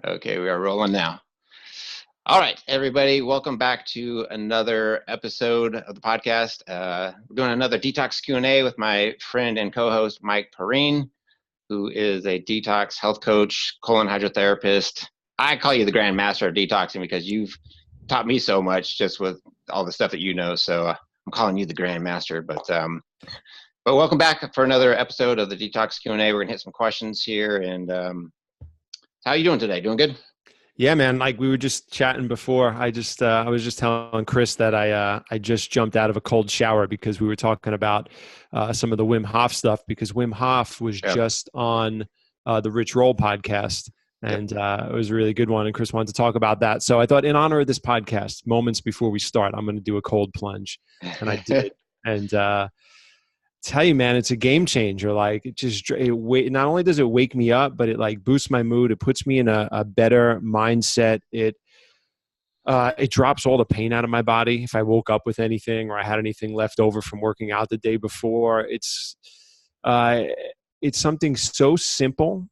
Okay, we are rolling now. All right, everybody, welcome back to another episode of the podcast. We're doing another detox Q&A with my friend and co-host Mike Perrine, who is a detox health coach, colon hydrotherapist. I call you the grand master of detoxing because you've taught me so much just with all the stuff that you know. So I'm calling you the grand master. But welcome back for another episode of the Detox Q&A. We're gonna hit some questions here. And how are you doing today? Doing good? Yeah, man. Like we were just chatting before. I was just telling Chris that I just jumped out of a cold shower because we were talking about some of the Wim Hof stuff because Wim Hof was Yep. just on the Rich Roll podcast, Yep. and it was a really good one. And Chris wanted to talk about that, so I thought, in honor of this podcast, moments before we start, I'm going to do a cold plunge, and I did, and tell you, man, it's a game changer. Like not only does it wake me up, but it like boosts my mood. It puts me in a better mindset. It drops all the pain out of my body. If I woke up with anything or I had anything left over from working out the day before, uh, it's something so simple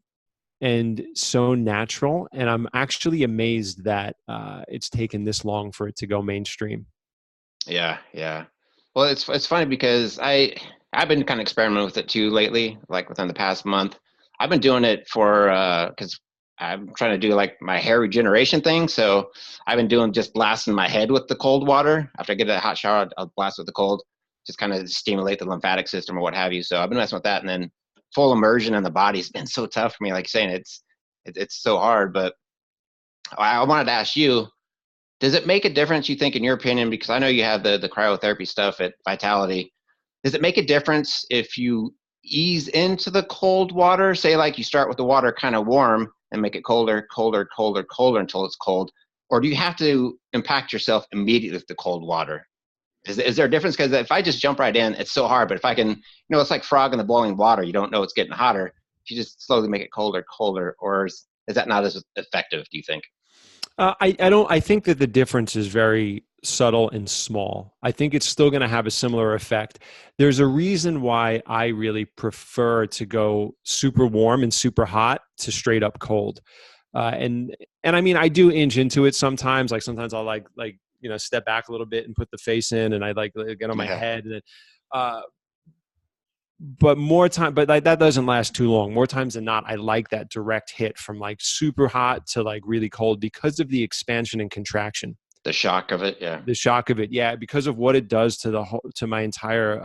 and so natural. And I'm actually amazed that it's taken this long for it to go mainstream. Yeah, yeah. Well, it's funny because I've been kind of experimenting with it too lately, like within the past month. I've been doing it for because I'm trying to do like my hair regeneration thing. So I've been doing just blasting my head with the cold water. After I get a hot shower, I'll blast with the cold, just kind of stimulate the lymphatic system or what have you. So I've been messing with that, and then full immersion in the body's been so tough for me. Like you're saying, it's so hard. But I wanted to ask you, does it make a difference, you think, in your opinion? Because I know you have the cryotherapy stuff at Vitality. Does it make a difference if you ease into the cold water? Say, like you start with the water kind of warm and make it colder, colder, colder, colder until it's cold, or do you have to impact yourself immediately with the cold water? Is there a difference? Because if I just jump right in, it's so hard. But if I can, it's like frog in the boiling water. You don't know it's getting hotter. If you just slowly make it colder, colder, or is that not as effective? Do you think? I don't. I think that the difference is very subtle and small. I think it's still going to have a similar effect. There's a reason why I really prefer to go super warm and super hot to straight up cold. And I mean, I do inch into it sometimes. Like sometimes I'll step back a little bit and put the face in, and I like get on my Yeah. head, and then, uh, but more time, but like that doesn't last too long. More times than not, I like that direct hit from like super hot to like really cold because of the expansion and contraction. The shock of it. Yeah. The shock of it, yeah, because of what it does to the whole, to my entire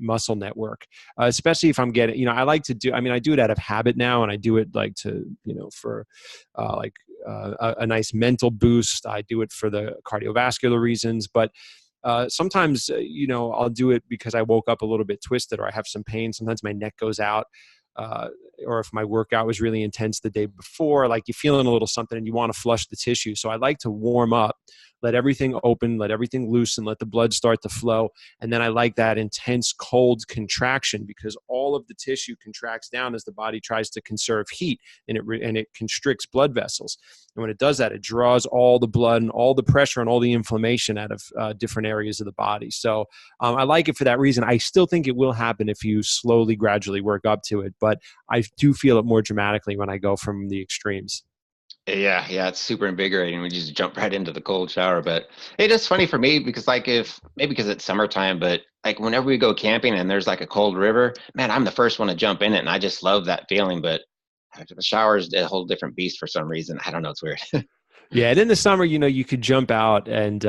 muscle network. Especially if I'm getting, I like to do. I mean, I do it out of habit now, and I do it like to, for a nice mental boost. I do it for the cardiovascular reasons, but sometimes, I'll do it because I woke up a little bit twisted or I have some pain. Sometimes my neck goes out. Uh, or if my workout was really intense the day before, like you're feeling a little something and you want to flush the tissue. So I like to warm up, let everything open, let everything loosen, let the blood start to flow. And then I like that intense cold contraction because all of the tissue contracts down as the body tries to conserve heat, and it constricts blood vessels. And when it does that, it draws all the blood and all the pressure and all the inflammation out of different areas of the body. So I like it for that reason. I still think it will happen if you slowly, gradually work up to it. But I do feel it more dramatically when I go from the extremes. Yeah, yeah, it's super invigorating. We just jump right into the cold shower. But it is funny for me because, like, if maybe because it's summertime, but like whenever we go camping and there's like a cold river, man, I'm the first one to jump in it, and I just love that feeling. But the shower is a whole different beast for some reason. I don't know. It's weird. Yeah, and in the summer, you could jump out and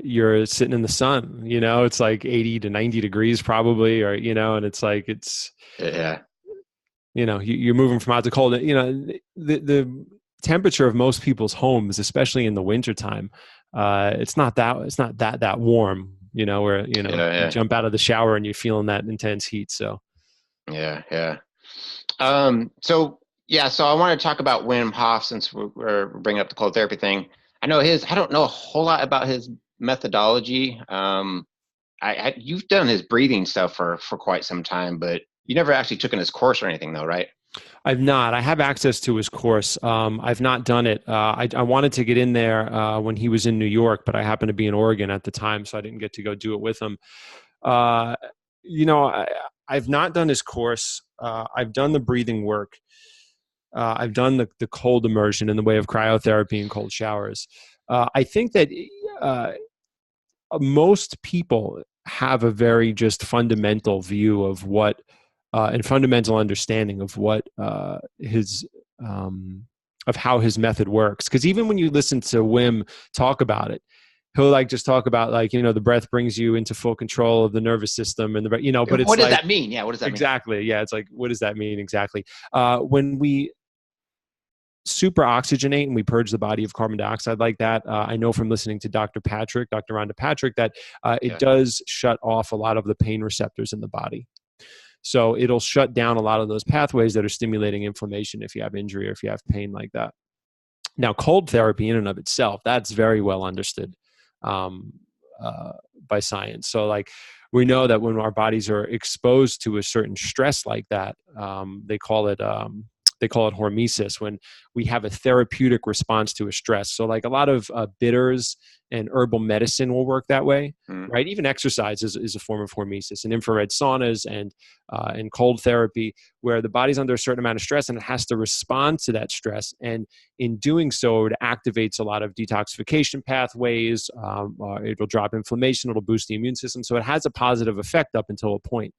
you're sitting in the sun. It's like 80 to 90 degrees probably, or and it's like Yeah. you're moving from hot to cold. The temperature of most people's homes, especially in the wintertime, it's not that warm. Where Yeah. you Yeah. jump out of the shower and you're feeling that intense heat. So Yeah. Yeah. So yeah, so I want to talk about Wim Hof since we're bringing up the cold therapy thing. I don't know a whole lot about his methodology. You've done his breathing stuff for quite some time, but you never actually took in his course or anything though, right? I've not. I have access to his course. I've not done it. I wanted to get in there when he was in New York, but I happened to be in Oregon at the time, so I didn't get to go do it with him. Uh, I've not done his course. I've done the breathing work. I've done the cold immersion in the way of cryotherapy and cold showers. I think that uh, most people have a very just fundamental view of what and fundamental understanding of what his of how his method works. Because even when you listen to Wim talk about it, he'll like just talk about like, you know, the breath brings you into full control of the nervous system and the, you know, but What it's does like, that mean? Yeah, what does that mean? exactly. Yeah. It's like, what does that mean exactly? When we super oxygenate and we purge the body of carbon dioxide like that, I know from listening to Dr. Rhonda Patrick, that it Yeah. does shut off a lot of the pain receptors in the body. So it'll shut down a lot of those pathways that are stimulating inflammation if you have injury or if you have pain like that. Now, cold therapy in and of itself, that's very well understood um, uh, by science. So like we know that when our bodies are exposed to a certain stress like that, they call it hormesis, when we have a therapeutic response to a stress. So like a lot of bitters and herbal medicine will work that way, Mm. right? Even exercise is a form of hormesis, and infrared saunas and cold therapy, where the body's under a certain amount of stress and it has to respond to that stress. And in doing so, it activates a lot of detoxification pathways. It will drop inflammation. It'll boost the immune system. So it has a positive effect up until a point.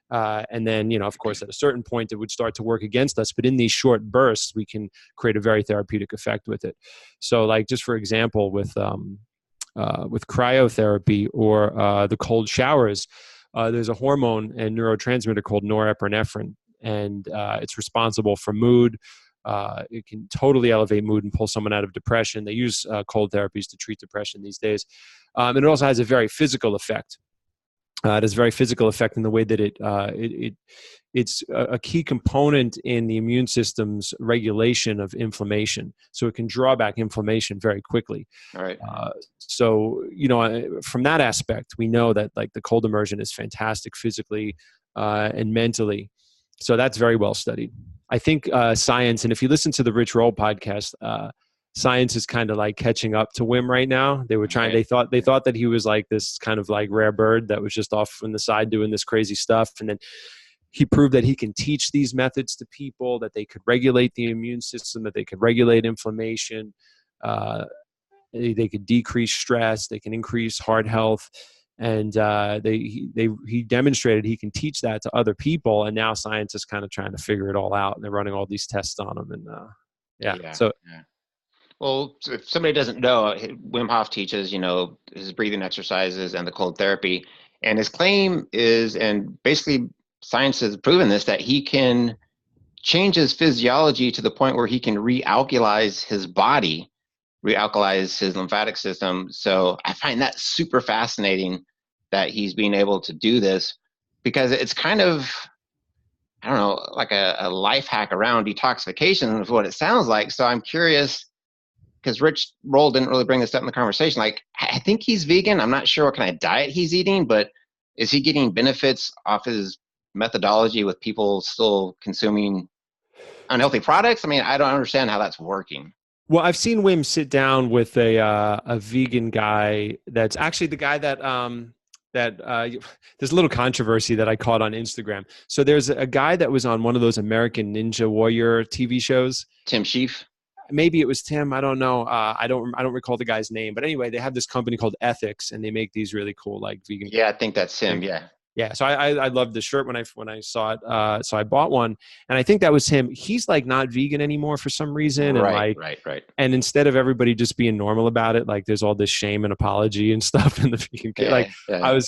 And then, you know, of course, at a certain point, it would start to work against us. But in these short bursts, we can create a very therapeutic effect with it. So, like, just for example, with cryotherapy or the cold showers, there's a hormone and neurotransmitter called norepinephrine, and it's responsible for mood. It can totally elevate mood and pull someone out of depression. They use cold therapies to treat depression these days. And it also has a very physical effect. It has a very physical effect in the way that it's a key component in the immune system's regulation of inflammation. So it can draw back inflammation very quickly. All right. So, you know, from that aspect, we know that like the cold immersion is fantastic physically and mentally. So that's very well studied. I think science, and if you listen to the Rich Roll podcast, science is kind of like catching up to Wim right now. They were trying, Right. they thought that he was like this kind of like rare bird that was just off on the side doing this crazy stuff. And then he proved that he can teach these methods to people, that they could regulate the immune system, that they could regulate inflammation. They could decrease stress. They can increase heart health. And he demonstrated he can teach that to other people. And now science is kind of trying to figure it all out. And they're running all these tests on them. And yeah. Yeah. So Yeah. Well, so if somebody doesn't know, Wim Hof teaches, you know, his breathing exercises and the cold therapy. And his claim is, and basically science has proven this, that he can change his physiology to the point where he can realkalize his body, realkalize his lymphatic system. So I find that super fascinating that he's being able to do this, because it's kind of, I don't know, like a life hack around detoxification is what it sounds like. So I'm curious, because Rich Roll didn't really bring this up in the conversation. Like, I think he's vegan. I'm not sure what kind of diet he's eating, but is he getting benefits off his methodology with people still consuming unhealthy products? I mean, I don't understand how that's working. well, I've seen Wim sit down with a vegan guy. That's actually the guy that there's a little controversy that I caught on Instagram. So there's a guy that was on one of those American Ninja Warrior TV shows. Tim Sheaf. Maybe it was Tim. I don't know. I don't recall the guy's name. But anyway, they have this company called Ethics, and they make these really cool like vegan. Yeah, I think that's him. things. Yeah. Yeah, so I loved the shirt when I saw it. So I bought one, and I think that was him. He's like not vegan anymore for some reason, and Right, like, right. and instead of everybody just being normal about it, like there's all this shame and apology and stuff in the vegan kit. Like Yeah.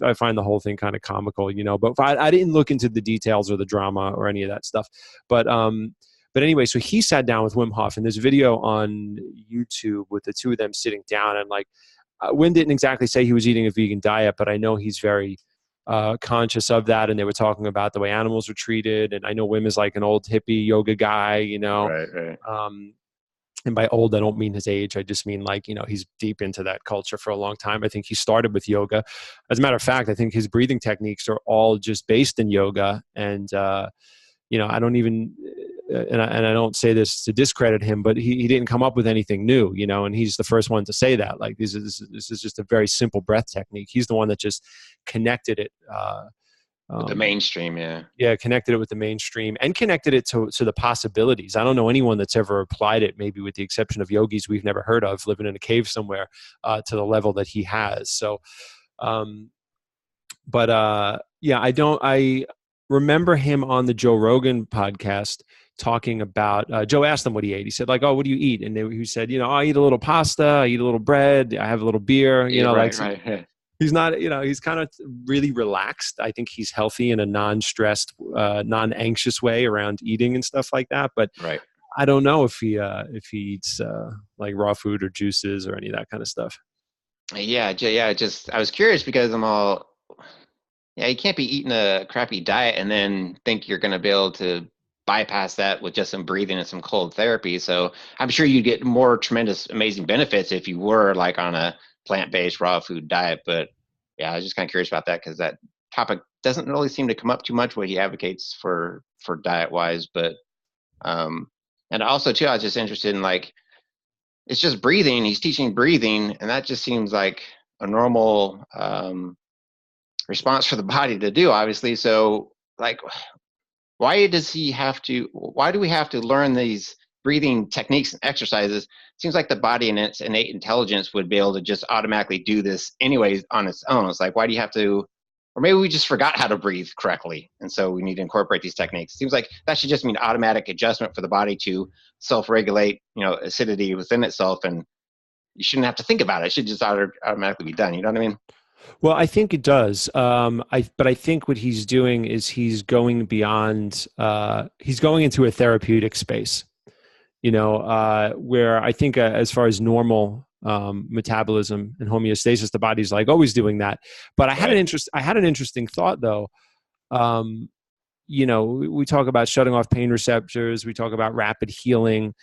I find the whole thing kind of comical, you know. But I didn't look into the details or the drama or any of that stuff. But anyway, so he sat down with Wim Hof, and there's a video on YouTube with the two of them sitting down, and like Wim didn't exactly say he was eating a vegan diet, but I know he's very conscious of that, and they were talking about the way animals were treated. And I know Wim is like an old hippie yoga guy, you know. Right. And by old, I don't mean his age. I just mean like, you know, he's deep into that culture for a long time. I think he started with yoga. As a matter of fact, I think his breathing techniques are all just based in yoga. And you know, I don't even, and I don't say this to discredit him, but he didn't come up with anything new, you know, and he's the first one to say that. Like, this is just a very simple breath technique. He's the one that just connected it With the mainstream, yeah. Yeah, connected it with the mainstream and connected it to the possibilities. I don't know anyone that's ever applied it, maybe with the exception of yogis we've never heard of living in a cave somewhere, to the level that he has. So, um, yeah, I remember him on the Joe Rogan podcast talking about, Joe asked him what he ate. He said like, oh, what do you eat? And he said, you know, I eat a little pasta, I eat a little bread, I have a little beer, you Yeah, know, like, right, right. Yeah. he's not, you know, he's kind of really relaxed. I think he's healthy in a non-stressed, non-anxious way around eating and stuff like that. But Right. I don't know if he eats like raw food or juices or any of that kind of stuff. Yeah, yeah. Just I was curious because I'm all, yeah, you can't be eating a crappy diet and then think you're going to be able to bypass that with just some breathing and some cold therapy. So I'm sure you get more tremendous, amazing benefits if you were like on a plant-based raw food diet. But yeah, I was just kind of curious about that because that topic doesn't really seem to come up too much what he advocates for diet wise. But um, and also too, I was just interested in like it's just breathing. He's teaching breathing, and that just seems like a normal response for the body to do, obviously. So, like, why do we have to learn these breathing techniques and exercises? It seems like the body and its innate intelligence would be able to just automatically do this anyways on its own. It's like, why do you have to, or maybe we just forgot how to breathe correctly. And so we need to incorporate these techniques. It seems like that should just mean automatic adjustment for the body to self-regulate, acidity within itself. And you shouldn't have to think about it. It should just automatically be done. You know what I mean? Well, I think it does. But I think what he's doing is he's going beyond. He's going into a therapeutic space. You know, where I think as far as normal metabolism and homeostasis, the body's like always doing that. But I had Right. I had an interesting thought though. You know, we talk about shutting off pain receptors. We talk about rapid healing.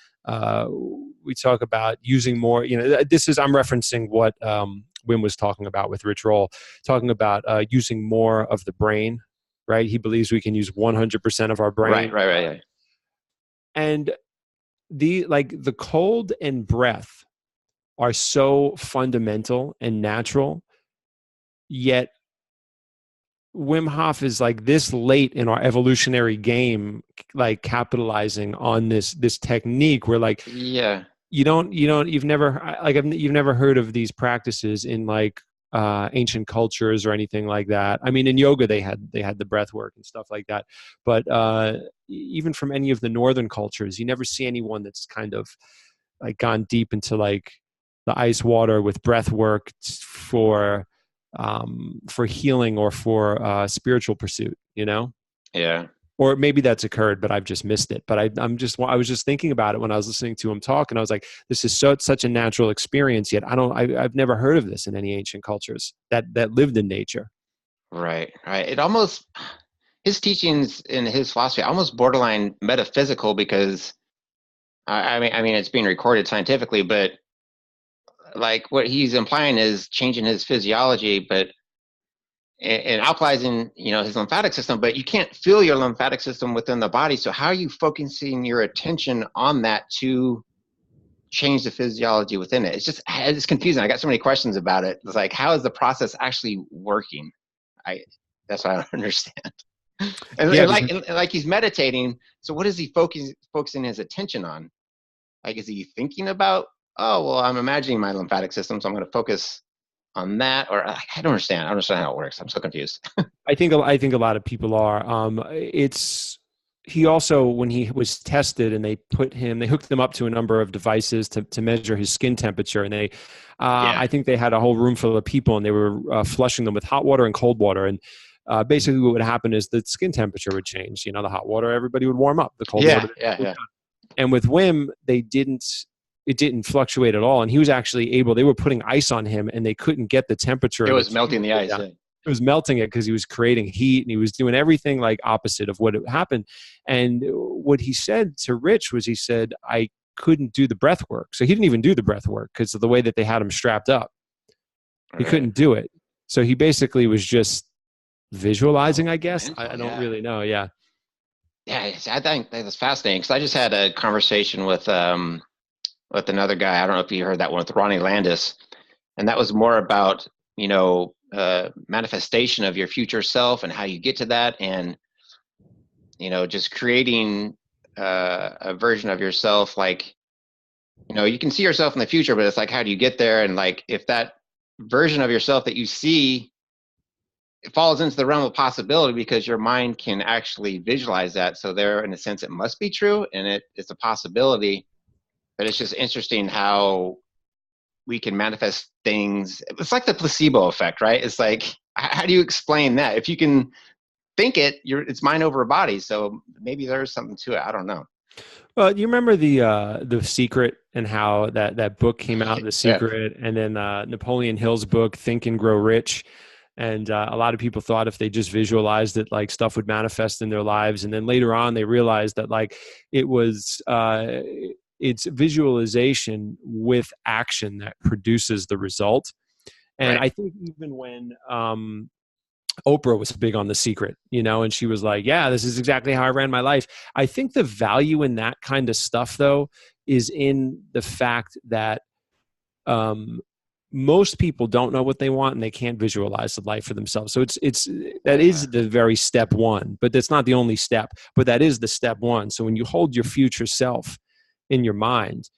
We talk about using more. You know, I'm referencing what Wim was talking about with Rich Roll, talking about using more of the brain. Right? He believes we can use 100% of our Right, brain. right, right, right. And the cold and breath are so fundamental and natural, yet Wim Hof is like this late in our evolutionary game, like capitalizing on this technique where like Yeah. you've never you've never heard of these practices in like ancient cultures or anything like that. I mean, in yoga they had the breath work and stuff like that, but even from any of the northern cultures, you never see anyone that's kind of like gone deep into like the ice water with breath work for healing or for spiritual pursuit, you know? Yeah. Or maybe that's occurred, but I've just missed it. But I was just thinking about it when I was listening to him talk, and I was like, this is such a natural experience. Yet I've never heard of this in any ancient cultures that lived in nature. Right, right. It almost his teachings and his philosophy almost borderline metaphysical because I mean it's being recorded scientifically, but like what he's implying is changing his physiology, but and alkalizing, his lymphatic system, but you can't feel your lymphatic system within the body. So how are you focusing your attention on that to change the physiology within it? It's confusing. I got so many questions about it. It's like, how is the process actually working? I That's what I don't understand. And, Yeah, and like because and like he's meditating. So what is he focusing his attention on? Like, is he thinking about, oh, well, I'm imagining my lymphatic system, so I'm going to focus on that? Or I don't understand. I don't understand how it works. I'm so confused. I think a lot of people are. It's he also when he was tested and they hooked him up to a number of devices to measure his skin temperature, and Yeah. I think they had a whole room full of people and they were flushing them with hot water and cold water, and basically what would happen is the skin temperature would change. You know, the hot water everybody would warm up, the cold Yeah. water. Yeah. Yeah. And with Wim, it didn't fluctuate at all. And he was actually they were putting ice on him and they couldn't get the temperature It of the was tube melting to the go ice. down. Yeah. It was melting it because he was creating heat and he was doing everything like opposite of what happened. And what he said to Rich was, he said, I couldn't do the breath work. So he didn't even do the breath work because of the way that they had him strapped up. He Right. couldn't do it. So he basically was just visualizing, Oh, I guess. mental. I don't Yeah. really know. Yeah. Yeah. I think that's fascinating because I just had a conversation with another guy. I don't know if you heard that one with Ronnie Landis, and that was more about, manifestation of your future self and how you get to that, and just creating a version of yourself. Like, you can see yourself in the future, but it's like, how do you get there? And like, if that version of yourself that you see, it falls into the realm of possibility because your mind can actually visualize that. So there, in a sense, it must be true, and it's a possibility. But it's just interesting how we can manifest things. It's like the placebo effect, right? It's like, how do you explain that? If you can think it, it's mind over body. So maybe there's something to it. I don't know. Well, you remember the Secret and how that book came out, The Yeah. Secret, and then Napoleon Hill's book, Think and Grow Rich. And a lot of people thought if they just visualized it, like stuff would manifest in their lives. And then later on, they realized that like it was it's visualization with action that produces the result. And Right. I think even when Oprah was big on The Secret, and she was like, yeah, this is exactly how I ran my life. I think the value in that kind of stuff, though, is in the fact that most people don't know what they want and they can't visualize the life for themselves. So that is the very step one, but that's not the only step, but that is the step one. So when you hold your future self in your mind,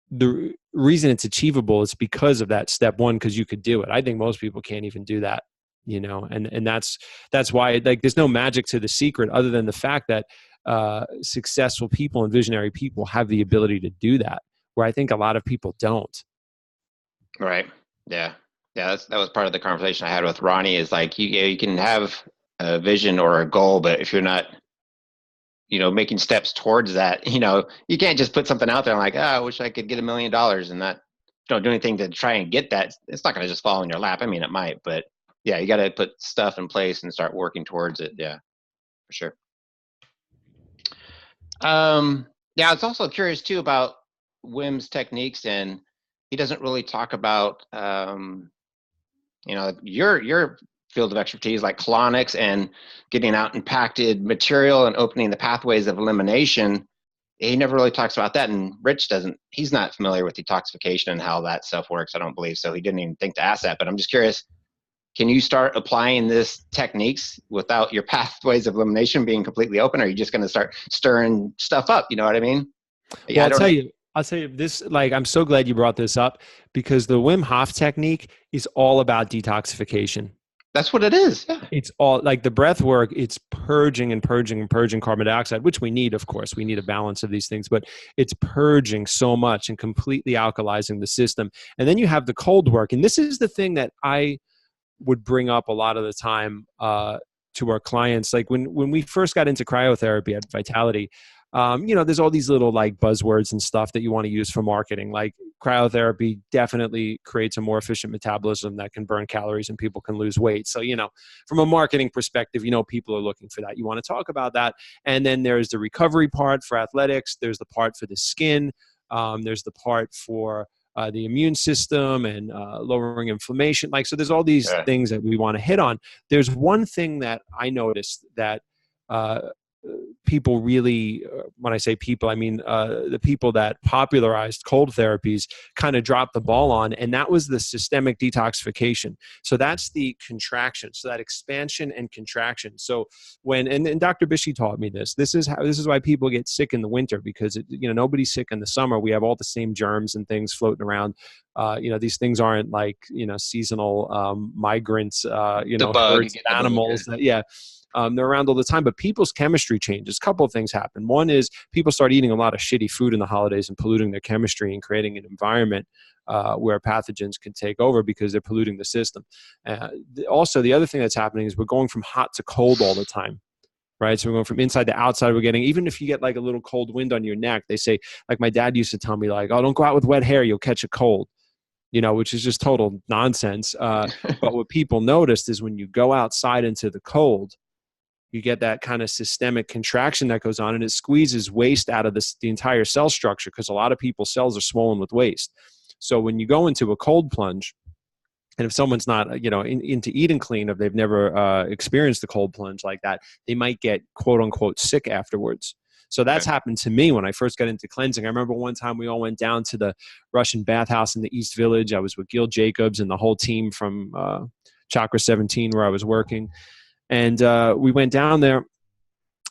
the reason it's achievable is because of that step one, because you could do it. I think most people can't even do that, and that's why, like, there's no magic to The Secret other than the fact that successful people and visionary people have the ability to do that, where I think a lot of people don't. Right. Yeah. Yeah. That was part of the conversation I had with Ronnie, is like, you can have a vision or a goal, but if you're not, making steps towards that, you can't just put something out there and like, I wish I could get $1 million and not, don't do anything to try and get that. It's not going to just fall in your lap. I mean, it might, but yeah, you got to put stuff in place and start working towards it. Yeah, for sure. Yeah, I was also curious too about Wim's techniques, and he doesn't really talk about your field of expertise, like colonics and getting out impacted material and opening the pathways of elimination. He never really talks about that, and Rich doesn't. He's not familiar with detoxification and how that stuff works. I don't believe so. He didn't even think to ask that. But I'm just curious. Can you start applying this techniques without your pathways of elimination being completely open? Or are you just going to start stirring stuff up? You know what I mean? Well, Yeah, I don't. I'll tell you this, like, I'm so glad you brought this up because the Wim Hof technique is all about detoxification. That's what it is. Yeah. It's all like the breath work. It's purging and purging and purging carbon dioxide, which we need, of course. We need a balance of these things, but it's purging so much and completely alkalizing the system. And then you have the cold work. And this is the thing that I would bring up a lot of the time to our clients. Like when we first got into cryotherapy at Vitality, there's all these little like buzzwords and stuff that you want to use for marketing. Like cryotherapy definitely creates a more efficient metabolism that can burn calories and people can lose weight. So, from a marketing perspective, people are looking for that. You want to talk about that. And then there's the recovery part for athletics. There's the part for the skin. There's the part for the immune system and lowering inflammation. So there's all these things that we want to hit on. There's one thing that I noticed that people really, when I say people, I mean the people that popularized cold therapies kind of dropped the ball on, and that was the systemic detoxification. So that's the contraction, so that expansion and contraction. So and Dr. Bishi taught me this is why people get sick in the winter, because nobody's sick in the summer. We have all the same germs and things floating around. These things aren't like seasonal migrants, The bug. herds of animals. They're around all the time, but people's chemistry changes. A couple of things happen. One is people start eating a lot of shitty food in the holidays and polluting their chemistry and creating an environment where pathogens can take over because they're polluting the system. Also, the other thing that's happening is we're going from hot to cold all the time. Right. So we're going from inside to outside. We're getting, even if you get like a little cold wind on your neck, they say, like my dad used to tell me, like, oh, don't go out with wet hair, you'll catch a cold. Which is just total nonsense. But what people noticed is when you go outside into the cold, you get that kind of systemic contraction that goes on, and it squeezes waste out of the entire cell structure, because a lot of people's cells are swollen with waste. So when you go into a cold plunge, and if someone's not, into eating clean, if they've never experienced a cold plunge like that, they might get quote unquote sick afterwards. So that's happened to me when I first got into cleansing. I remember one time we all went down to the Russian bathhouse in the East Village. I was with Gil Jacobs and the whole team from Chakra 17 where I was working. And we went down there.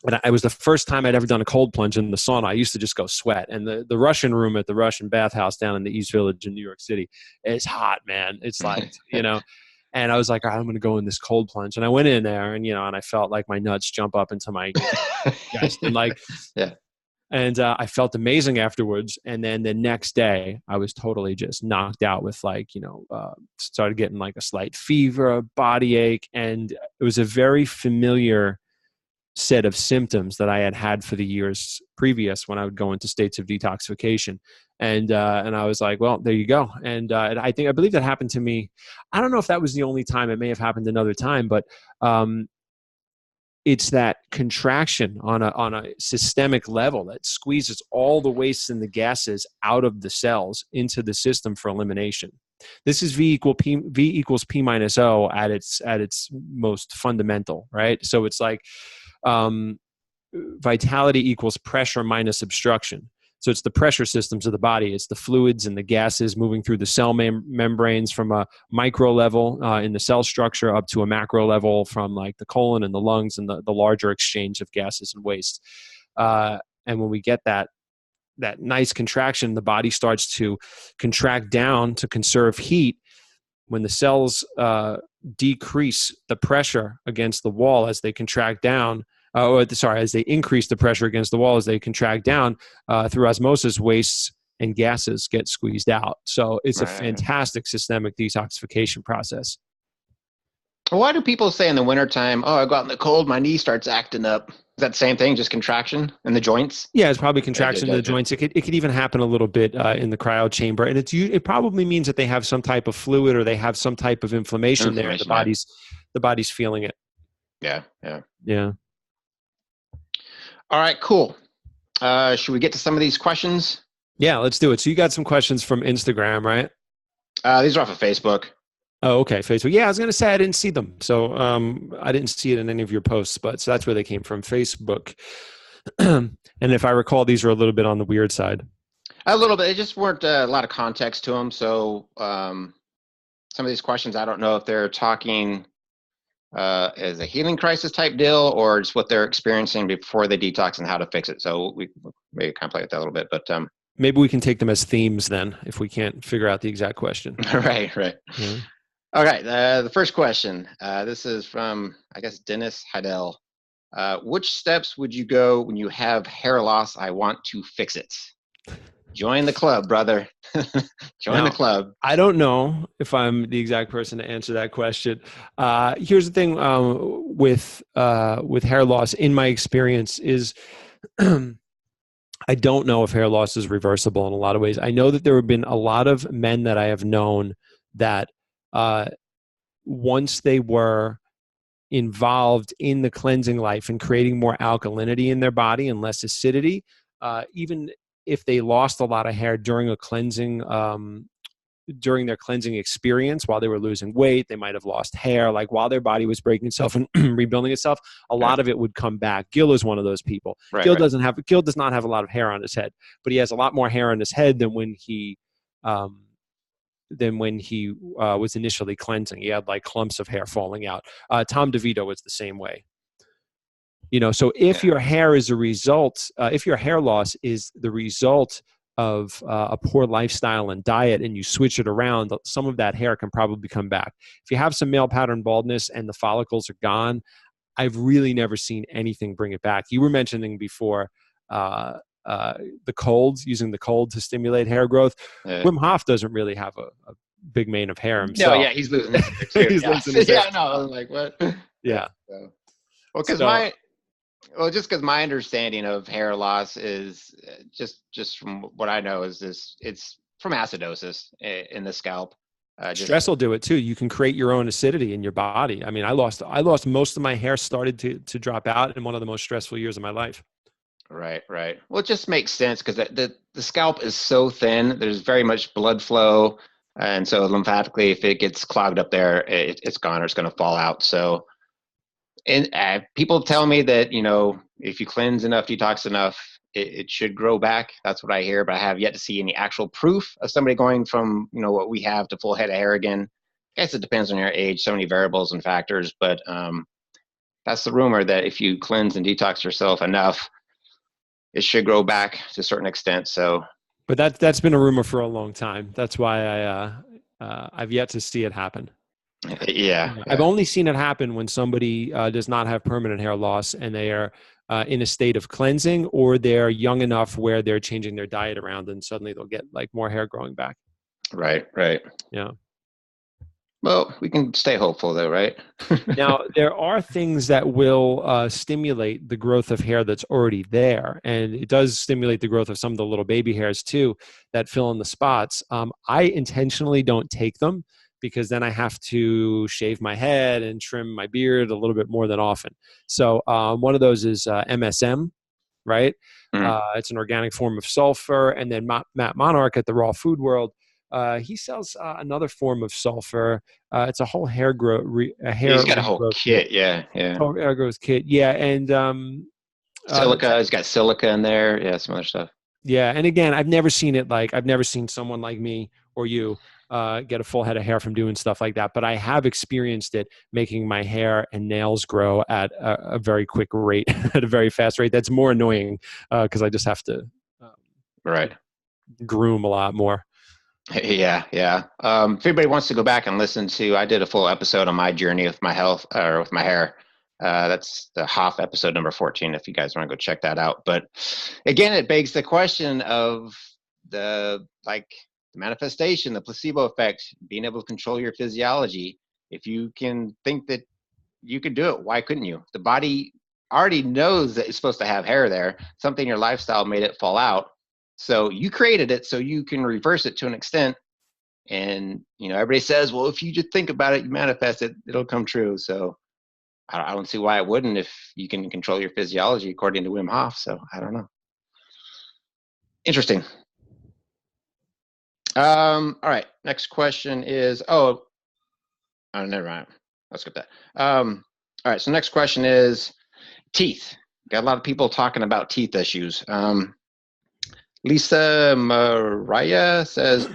And it was the first time I'd ever done a cold plunge in the sauna. I used to just go sweat. And the Russian room at the Russian bathhouse down in the East Village in New York City, it's hot, man. It's like, and I was like, all right, I'm going to go in this cold plunge. And I went in there and, and I felt like my nuts jump up into my chest and like, yeah. And I felt amazing afterwards. And then the next day I was totally just knocked out with started getting like a slight fever, body ache. And it was a very familiar set of symptoms that I had for the years previous when I would go into states of detoxification. And I was like, well, there you go. And I believe that happened to me. I don't know if that was the only time. It may have happened another time, but it's that contraction on a systemic level that squeezes all the wastes and the gases out of the cells into the system for elimination. This is V equals P minus O at its most fundamental, right? So it's like vitality equals pressure minus obstruction. So it's the pressure systems of the body. It's the fluids and the gases moving through the cell membranes from a micro level in the cell structure up to a macro level from like the colon and the lungs and the larger exchange of gases and waste. And when we get that nice contraction, the body starts to contract down to conserve heat. When the cells decrease the pressure against the wall as they contract down, as they increase the pressure against the wall as they contract down through osmosis, wastes and gases get squeezed out. So it's a fantastic systemic detoxification process. Why do people say in the wintertime, oh, I go out in the cold, my knee starts acting up? Is that the same thing, just contraction in the joints? Yeah, it's probably contraction in the joints. It could even happen a little bit in the cryo chamber. And it probably means that they have some type of fluid or they have some type of inflammation there. The body's feeling it. Yeah. All right, cool. Should we get to some of these questions? Yeah, let's do it. So you got some questions from Instagram, right? These are off of Facebook. Oh, okay. Facebook. Yeah, I was going to say I didn't see them. So I didn't see it in any of your posts, so that's where they came from, Facebook. And if I recall, these are a little bit on the weird side. A little bit. It just weren't a lot of context to them. So some of these questions, I don't know if they're talking as a healing crisis type deal or just what they're experiencing before they detox and how to fix it. So we maybe kind of play with that a little bit, but maybe we can take them as themes then if we can't figure out the exact question. Right. Mm-hmm. All right. The first question, this is from, I guess, Dennis Heidel. Which steps would you go when you have hair loss? I want to fix it. Join the club, brother. Join the club. I don't know if I'm the exact person to answer that question. Here's the thing with hair loss, in my experience, is I don't know if hair loss is reversible in a lot of ways. I know that there have been a lot of men that I have known that once they were involved in the cleansing life and creating more alkalinity in their body and less acidity, even if they lost a lot of hair during a cleansing, during their cleansing experience, while they were losing weight, they might have lost hair. Like while their body was breaking itself and rebuilding itself, a lot of it would come back. Gil is one of those people. Gil does not have a lot of hair on his head, but he has a lot more hair on his head than when he was initially cleansing. He had like clumps of hair falling out. Tom DeVito was the same way. So if your hair is a result, if your hair loss is the result of a poor lifestyle and diet and you switch it around, some of that hair can probably come back. If you have some male pattern baldness and the follicles are gone, I've really never seen anything bring it back. You were mentioning before the cold, using the cold to stimulate hair growth. Wim Hof doesn't really have a big mane of hair himself. No, yeah, he's losing his hair too. Losing his hair. No, I was like, what? Yeah. Well, just because my understanding of hair loss is just from what I know is it's from acidosis in the scalp. Stress will do it too. You can create your own acidity in your body. I mean, I lost most of my hair started to drop out in one of the most stressful years of my life. Right. Well, it just makes sense because the scalp is so thin. There's very much blood flow. And so lymphatically, if it gets clogged up there, it's gone or it's going to fall out. So, and people tell me that, if you cleanse enough, detox enough, it should grow back. That's what I hear, but I have yet to see any actual proof of somebody going from, what we have to full head of hair again. guess it depends on your age, so many variables and factors, but that's the rumor that if you cleanse and detox yourself enough, it should grow back to a certain extent. So, But that's been a rumor for a long time. That's why I've yet to see it happen. yeah, I've yeah, only seen it happen when somebody does not have permanent hair loss and they are in a state of cleansing, or they're young enough where they're changing their diet around and suddenly they'll get like more hair growing back. right, right. Yeah. Well, we can stay hopeful though, right? Now, there are things that will stimulate the growth of hair that's already there. And it does stimulate the growth of some of the little baby hairs too that fill in the spots. I intentionally don't take them because then I have to shave my head and trim my beard a little bit more than often. So one of those is MSM, right? Mm. It's an organic form of sulfur. And then Matt Monarch at the Raw Food World, he sells another form of sulfur. It's a whole hair He's got a whole regrowth kit. kit. Yeah, yeah. Whole hair growth kit. Yeah, and Silica. He's got silica in there. Yeah, some other stuff. yeah, and again, I've never seen someone like me or you get a full head of hair from doing stuff like that. But I have experienced it making my hair and nails grow at a very quick rate, at a very fast rate. That's more annoying because I just have to Right. groom a lot more. Yeah, yeah. If anybody wants to go back and listen to, I did a full episode on my journey with my health or with my hair. That's the Hof episode number 14. If you guys want to go check that out. But again, it begs the question of the manifestation, the placebo effect, being able to control your physiology. If you can think that you could do it, why couldn't you? The body already knows that it's supposed to have hair there. Something in your lifestyle made it fall out. So you created it so you can reverse it to an extent. And, everybody says, well, if you just think about it, you manifest it, it'll come true. So I don't see why it wouldn't if you can control your physiology according to Wim Hof. So I don't know. Interesting. All right. Next question is, never mind. Let's skip that. All right. So next question is teeth. Got a lot of people talking about teeth issues. Lisa Mariah says,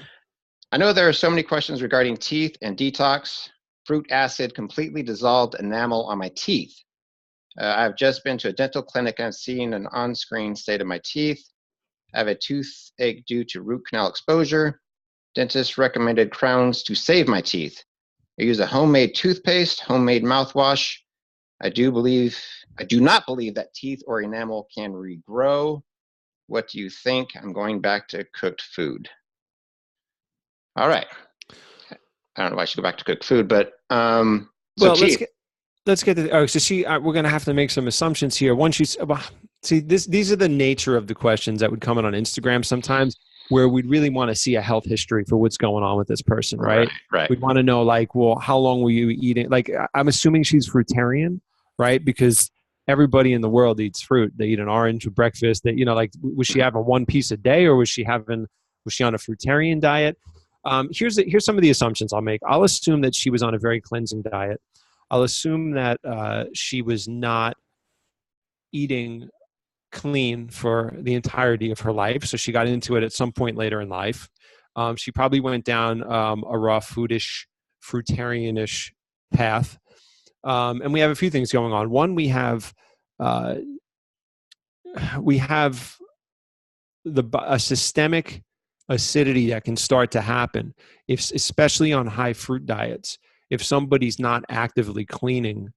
I know there are so many questions regarding teeth and detox. Fruit acid completely dissolved enamel on my teeth. I've just been to a dental clinic and seen an on-screen state of my teeth. I have a toothache due to root canal exposure. Dentist recommended crowns to save my teeth. I use a homemade toothpaste, homemade mouthwash. I do not believe that teeth or enamel can regrow. What do you think? I'm going back to cooked food. All right. I don't know why I should go back to cooked food, but well, teeth. let's get to. So we're going to have to make some assumptions here. Once you see these are the nature of the questions that would come in on Instagram sometimes, where we'd really want to see a health history for what's going on with this person, right? Right. We'd want to know, like, well, how long were you eating? Like, I'm assuming she's fruitarian, right? Because everybody in the world eats fruit. They eat an orange for breakfast. That was she having one piece a day, or was she on a fruitarian diet? Here's some of the assumptions I'll make. I'll assume that she was on a very cleansing diet. I'll assume that she was not eating clean for the entirety of her life. So she got into it at some point later in life. She probably went down a raw foodish, fruitarianish path. And we have a few things going on. One, we have a systemic acidity that can start to happen, especially on high fruit diets. If somebody's not actively cleaning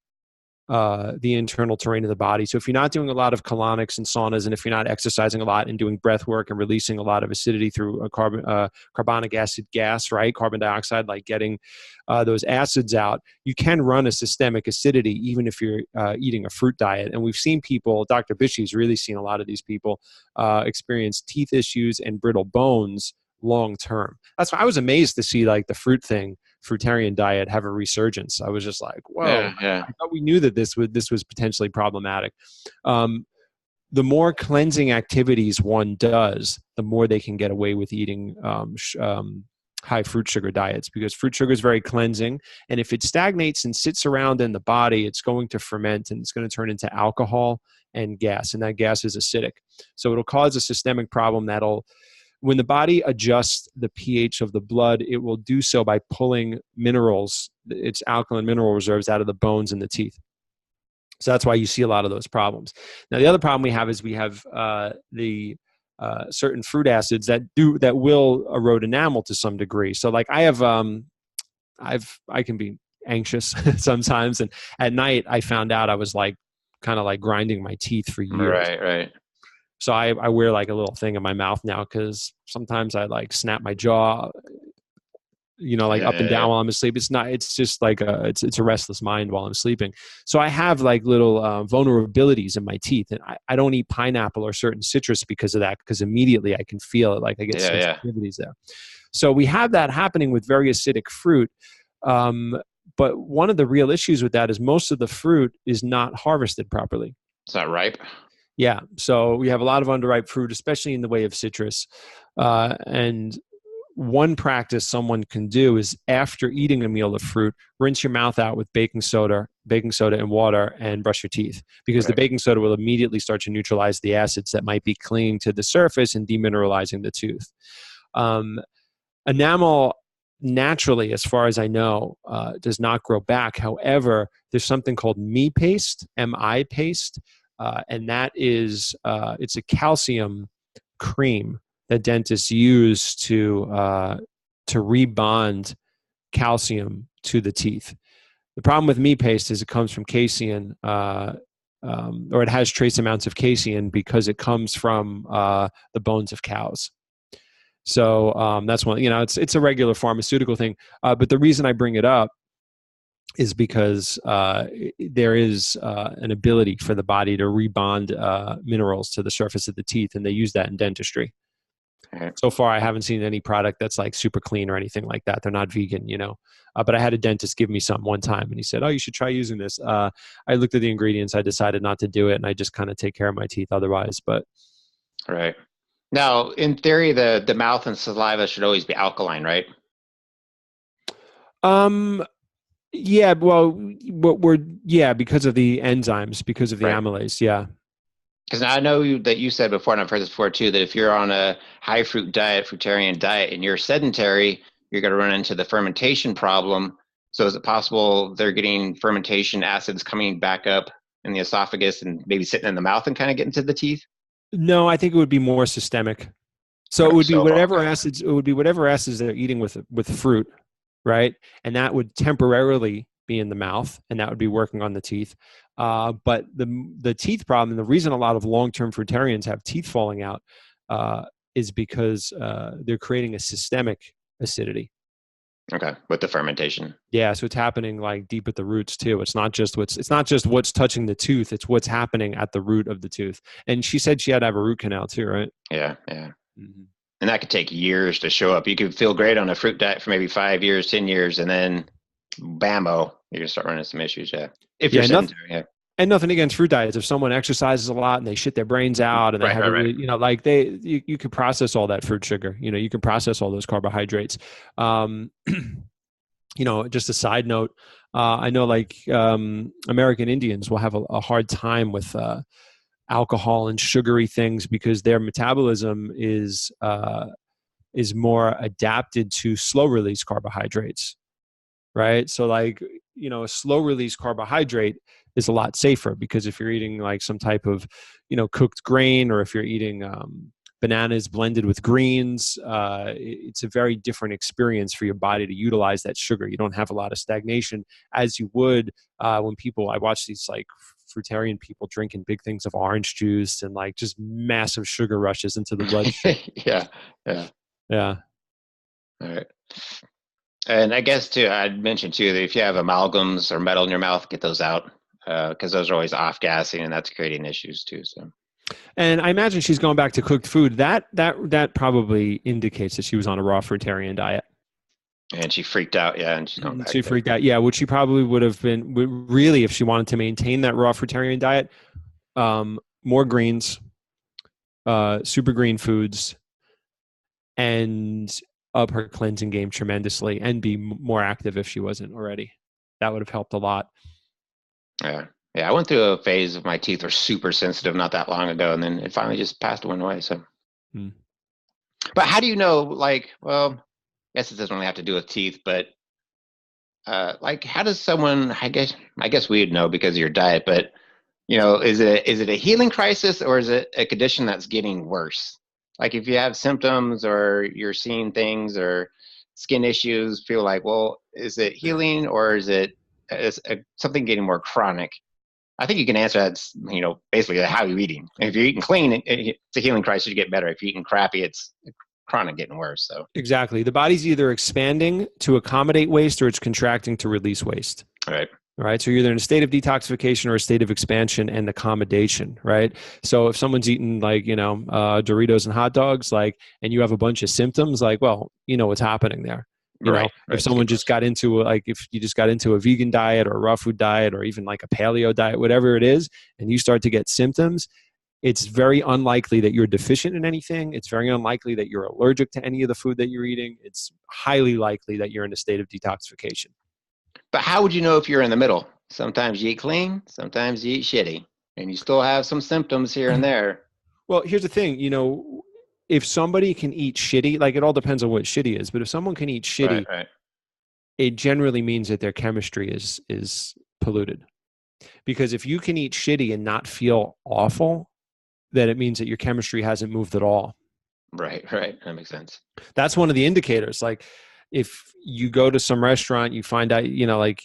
the internal terrain of the body. So if you're not doing a lot of colonics and saunas, and if you're not exercising a lot and doing breath work and releasing a lot of acidity through a carbonic acid gas, right? Carbon dioxide, like getting those acids out, you can run a systemic acidity even if you're eating a fruit diet. And we've seen people, Dr. Bishy's really seen a lot of these people experience teeth issues and brittle bones long term. That's why I was amazed to see like the fruitarian diet have a resurgence. I was just like, whoa, Yeah. I thought we knew that this was potentially problematic. The more cleansing activities one does, the more they can get away with eating high fruit sugar diets, because fruit sugar is very cleansing. And if it stagnates and sits around in the body, it's going to ferment and it's going to turn into alcohol and gas. And that gas is acidic. So it'll cause a systemic problem that'll when the body adjusts the pH of the blood, it will do so by pulling minerals, its alkaline mineral reserves, out of the bones and the teeth. So that's why you see a lot of those problems. Now, the other problem we have is we have the certain fruit acids that will erode enamel to some degree. So, like I have, I can be anxious sometimes, and at night I found out I was like kind of like grinding my teeth for years. Right, right. So I wear like a little thing in my mouth now because sometimes I like snap my jaw, like Yeah, up and yeah, down while I'm asleep. It's just like it's a restless mind while I'm sleeping. So I have like little vulnerabilities in my teeth, and I don't eat pineapple or certain citrus because of that, because immediately I can feel it, like I get yeah, yeah. sensitivities there. So we have that happening with very acidic fruit. But one of the real issues with that is most of the fruit is not harvested properly. It's not ripe. Yeah. So we have a lot of underripe fruit, especially in the way of citrus. And one practice someone can do is, after eating a meal of fruit, rinse your mouth out with baking soda and water, and brush your teeth, because the Right. baking soda will immediately start to neutralize the acids that might be clinging to the surface and demineralizing the tooth. Enamel, naturally, as far as I know, does not grow back. However, there's something called MI paste, and that is it's a calcium cream that dentists use to rebond calcium to the teeth. The problem with me paste is it comes from casein, or it has trace amounts of casein because it comes from the bones of cows. So that's one. It's a regular pharmaceutical thing. But the reason I bring it up is because there is an ability for the body to rebond minerals to the surface of the teeth, and they use that in dentistry. Right. So far, I haven't seen any product that's like super clean or anything like that. They're not vegan, but I had a dentist give me some one time, and he said, "Oh, you should try using this." I looked at the ingredients. I decided not to do it, and I just kind of take care of my teeth otherwise. But Right. Now, in theory, the mouth and saliva should always be alkaline, right? um, yeah, well, because of the enzymes, because of the Right. amylase. Yeah. Because I know that you said before, and I've heard this before too, that if you're on a high fruit diet, fruitarian diet, and you're sedentary, you're going to run into the fermentation problem. So is it possible they're getting fermentation acids coming back up in the esophagus and maybe sitting in the mouth and kind of getting to the teeth? No, I think it would be more systemic. So it Okay, would be so whatever acids. It would be whatever acids they're eating with fruit, right? And that would temporarily be in the mouth, and that would be working on the teeth. But the teeth problem, and the reason a lot of long-term fruitarians have teeth falling out, is because they're creating a systemic acidity. okay, with the fermentation. Yeah, so it's happening like deep at the roots too. It's not just what's touching the tooth; it's what's happening at the root of the tooth. And she said she had to have a root canal too, right? Yeah, yeah. Mm-hmm. And that could take years to show up. You could feel great on a fruit diet for maybe 5 years, 10 years, and then bammo, you're going to start running some issues. Yeah. If you're Yeah, nothing. sedentary. Yeah. And nothing against fruit diets. If someone exercises a lot and they shit their brains out and they Right, have right, a right. really, you could process all that fruit sugar. You can process all those carbohydrates. Um, just a side note, I know like American Indians will have a hard time with alcohol and sugary things because their metabolism is more adapted to slow release carbohydrates, right? So like, a slow release carbohydrate is a lot safer, because if you're eating like some type of, cooked grain, or if you're eating bananas blended with greens, it's a very different experience for your body to utilize that sugar. You don't have a lot of stagnation as you would when I watch these like fruitarian people drinking big things of orange juice and like just massive sugar rushes into the bloodstream. Yeah, yeah. Yeah. All right. And I guess too, I'd mention too that if you have amalgams or metal in your mouth, get those out because those are always off gassing and that's creating issues too. So, And I imagine she's going back to cooked food. That probably indicates that she was on a raw fruitarian diet. and she freaked out. Yeah, and she's going back She there. freaked out. Yeah, which she probably would have been really, if she wanted to maintain that raw fruitarian diet. More greens, super green foods, and up her cleansing game tremendously, and be more active if she wasn't already. That would have helped a lot. Yeah. Yeah. I went through a phase of my teeth were super sensitive not that long ago, and then it finally just passed one way. So, Hmm. But how do you know, like, well, I guess it doesn't really have to do with teeth, but like, how does someone, I guess we'd know because of your diet, but is it a healing crisis or is it a condition that's getting worse? Like if you have symptoms or you're seeing things or skin issues, feel like, well, is it healing or is something getting more chronic? I think you can answer that, basically how you're eating. If you're eating clean, it's a healing crisis, you get better. If you're eating crappy, it's chronic getting worse. So, Exactly. The body's either expanding to accommodate waste or it's contracting to release waste. all right. All right. So you're either in a state of detoxification or a state of expansion and accommodation. Right. So if someone's eating like, Doritos and hot dogs, like, and you have a bunch of symptoms, like, well, you know what's happening there. Right, If right. It's someone getting just worse. got into like, if you just got into a vegan diet or a raw food diet or even like a paleo diet, whatever it is, and you start to get symptoms, it's very unlikely that you're deficient in anything. It's very unlikely that you're allergic to any of the food that you're eating. It's highly likely that you're in a state of detoxification. But how would you know if you're in the middle? Sometimes you eat clean, sometimes you eat shitty, and you still have some symptoms here and there. Well, here's the thing, if somebody can eat shitty, like it all depends on what shitty is, but if someone can eat Right, shitty, right. it generally means that their chemistry is polluted. Because if you can eat shitty and not feel awful, then it means that your chemistry hasn't moved at all. Right, right. That makes sense. That's one of the indicators. Like if you go to some restaurant, you find out, like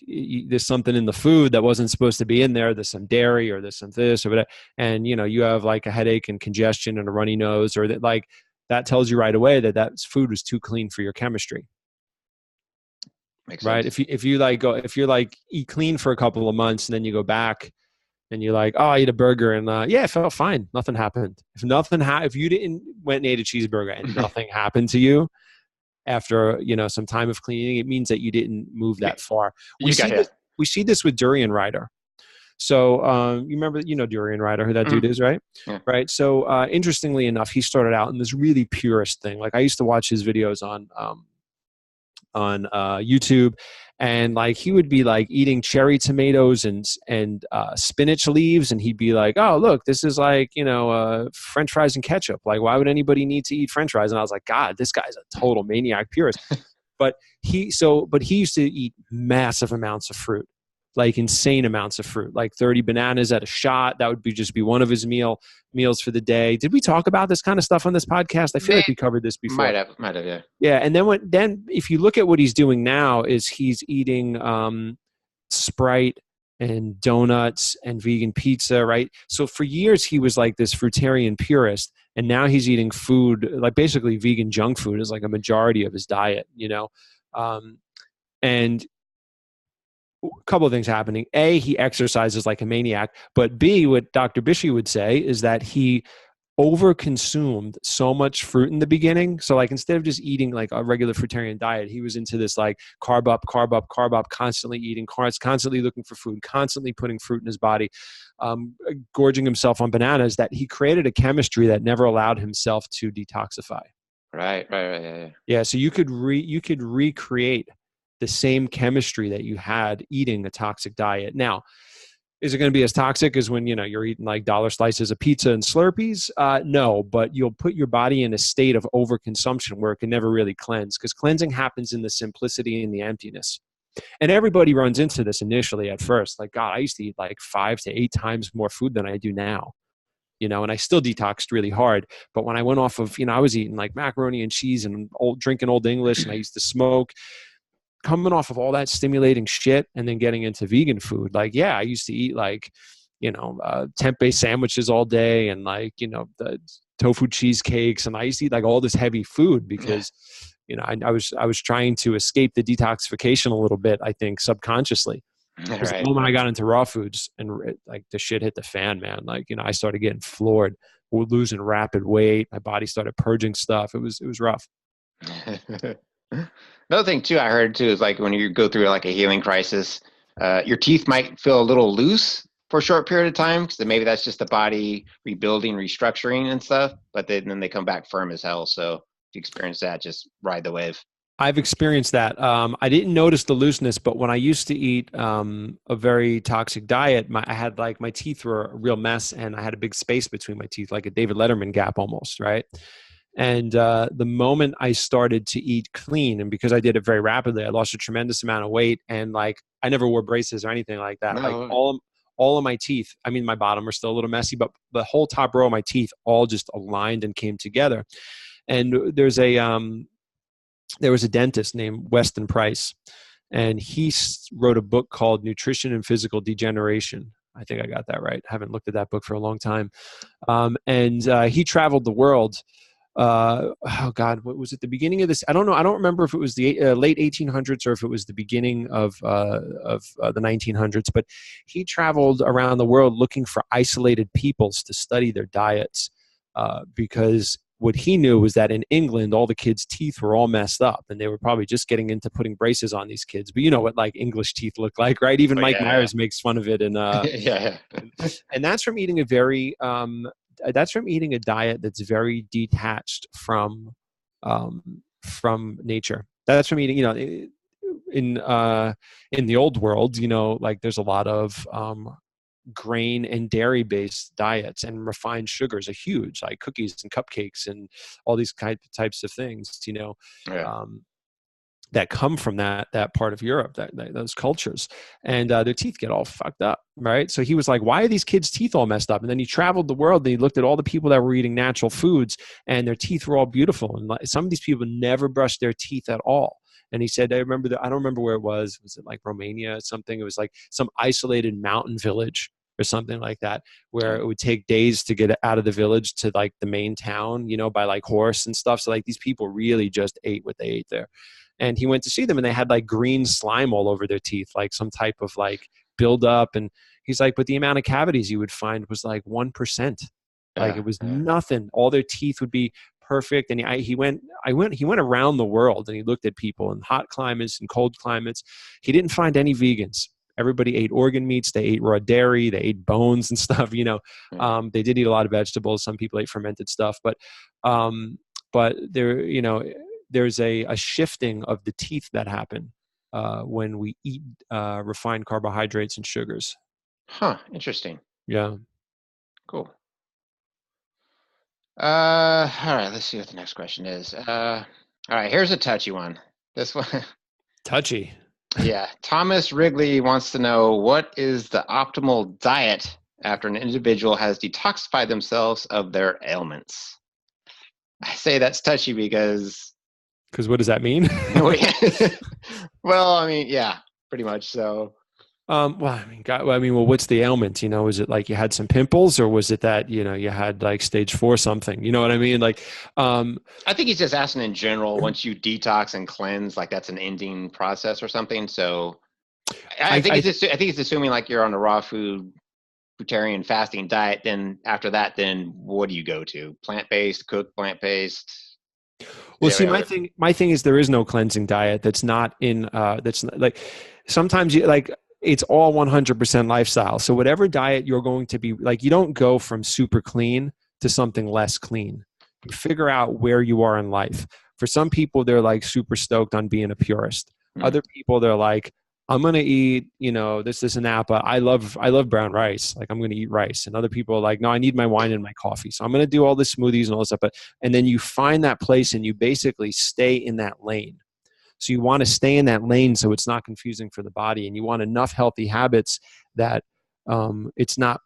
there's something in the food that wasn't supposed to be in there. There's some dairy or there's some this or whatever. And, you have like a headache and congestion and a runny nose or that, like, that tells you right away that that food was too clean for your chemistry. Makes Right. sense. If you eat clean for a couple of months and then you go back and you're like, oh, I ate a burger and yeah, it felt fine. Nothing happened. If you didn't went and ate a cheeseburger and nothing happened to you after, some time of cleaning, it means that you didn't move that far. We You got see yeah. this, we see this with durian rider. So you remember, Durian Rider, who that dude Mm, is, right? yeah. Right. So interestingly enough, he started out in this really purist thing. Like I used to watch his videos on YouTube, and like he would be like eating cherry tomatoes and spinach leaves, and he'd be like, "Oh, look, this is like French fries and ketchup. Like, why would anybody need to eat French fries?" And I was like, "God, this guy's a total maniac purist." But he used to eat massive amounts of fruit, like insane amounts of fruit, like 30 bananas at a shot. That would just be one of his meals for the day. Did we talk about this kind of stuff on this podcast? I feel May, like we covered this before. might have, yeah. Yeah, and then if you look at what he's doing now, is he's eating Sprite and donuts and vegan pizza, right? So for years he was like this fruitarian purist, and now he's eating food like basically vegan junk food is like a majority of his diet. Um, and a couple of things happening. A, he exercises like a maniac, but B, what Dr. Bishy would say is that he overconsumed so much fruit in the beginning. So like instead of just eating like a regular fruitarian diet, he was into this like carb up, carb up, carb up, constantly eating carbs, constantly looking for food, constantly putting fruit in his body, gorging himself on bananas, that he created a chemistry that never allowed himself to detoxify. Right, yeah, yeah. Yeah, so you could recreate the same chemistry that you had eating a toxic diet. Now, is it going to be as toxic as when you're eating like dollar slices of pizza and Slurpees? No, but you'll put your body in a state of overconsumption where it can never really cleanse, because cleansing happens in the simplicity and the emptiness. And everybody runs into this initially at first. Like, God, I used to eat like 5 to 8 times more food than I do now. And I still detoxed really hard. But when I went off of, I was eating like macaroni and cheese and drinking Old English, and I used to smoke. Coming off of all that stimulating shit and then getting into vegan food, like, yeah, I used to eat like, tempeh sandwiches all day and like, the tofu cheesecakes. And I used to eat like all this heavy food because, I was trying to escape the detoxification a little bit, I think subconsciously. Because the Right, moment I right. got into raw foods and like the shit hit the fan, man, like, I started getting floored, losing rapid weight. My body started purging stuff. It was rough. Another thing too, I heard too, is like when you go through like a healing crisis, your teeth might feel a little loose for a short period of time because maybe that's just the body rebuilding, restructuring and stuff. But then they come back firm as hell. So if you experience that, just ride the wave. I've experienced that. I didn't notice the looseness, but when I used to eat a very toxic diet, I had like my teeth were a real mess, and I had a big space between my teeth, like a David Letterman gap almost, right? And the moment I started to eat clean, and because I did it very rapidly, I lost a tremendous amount of weight. And like, I never wore braces or anything like that. Like No. all of my teeth, I mean, my bottom are still a little messy, but the whole top row of my teeth all just aligned and came together. And there was a dentist named Weston Price, and he wrote a book called Nutrition and Physical Degeneration. I think I got that right. I haven't looked at that book for a long time. And he traveled the world. Oh God, what was it? The beginning of this? I don't know. I don't remember if it was the late 1800s or if it was the beginning of the 1900s. But he traveled around the world looking for isolated peoples to study their diets, because what he knew was that in England, all the kids' teeth were all messed up, and they were probably just getting into putting braces on these kids. But you know what, like English teeth look like, right? Even Oh Mike yeah, Myers makes fun of it, and yeah, yeah. and that's from eating a very that's from eating a diet that's very detached from nature. That's from eating, in the old world, like there's a lot of grain and dairy based diets, and refined sugars are huge, like cookies and cupcakes and all these types of things, Yeah. um, that come from that part of Europe, those cultures, and their teeth get all fucked up, right? So he was like, "Why are these kids' teeth all messed up?" And then he traveled the world and he looked at all the people that were eating natural foods, and their teeth were all beautiful. And some of these people never brushed their teeth at all. And he said, I don't remember where it was. Was it like Romania or something? It was like some isolated mountain village or something like that, where Yeah. it would take days to get out of the village to like the main town, by like horse and stuff. So like these people really just ate what they ate there. And he went to see them, and they had like green slime all over their teeth, like some type of like buildup. And he's like, but the amount of cavities you would find was like 1%. Like Yeah. it was Yeah. nothing. All their teeth would be perfect. And he went around the world, and he looked at people in hot climates and cold climates. He didn't find any vegans. Everybody ate organ meats. They ate raw dairy. They ate bones and stuff. Yeah. They did eat a lot of vegetables. Some people ate fermented stuff, um, but there, there's a shifting of the teeth that happen when we eat refined carbohydrates and sugars. Huh. Interesting. Yeah. Cool. All right. Let's see what the next question is. All right. Here's a touchy one. This one. Touchy. Yeah. Thomas Wrigley wants to know, what is the optimal diet after an individual has detoxified themselves of their ailments? I say that's touchy because, Because what does that mean? well, I mean, yeah, pretty much. So, Well, I mean, well, what's the ailment? Is it like you had some pimples, or was it that you had like stage 4 something? You know what I mean? Like, I think he's just asking in general. Once you detox and cleanse, like that's an ending process or something. So, I think I he's assuming like you're on a raw food vegetarian fasting diet. Then after that, then what do you go to? Plant based, cooked plant based. Well, see, my thing is there is no cleansing diet that's not in that's not, like sometimes you like it's all 100% lifestyle. So whatever diet you're going to be like, you don't go from super clean to something less clean. You figure out where you are in life. For some people, they're like super stoked on being a purist. Hmm. Other people, they're like, I'm gonna eat, this, and that, but I love brown rice. Like I'm gonna eat rice. And other people are like, no, I need my wine and my coffee. So I'm gonna do all the smoothies and all this stuff. And then you find that place and you basically stay in that lane. So you want to stay in that lane so it's not confusing for the body, and you want enough healthy habits that it's not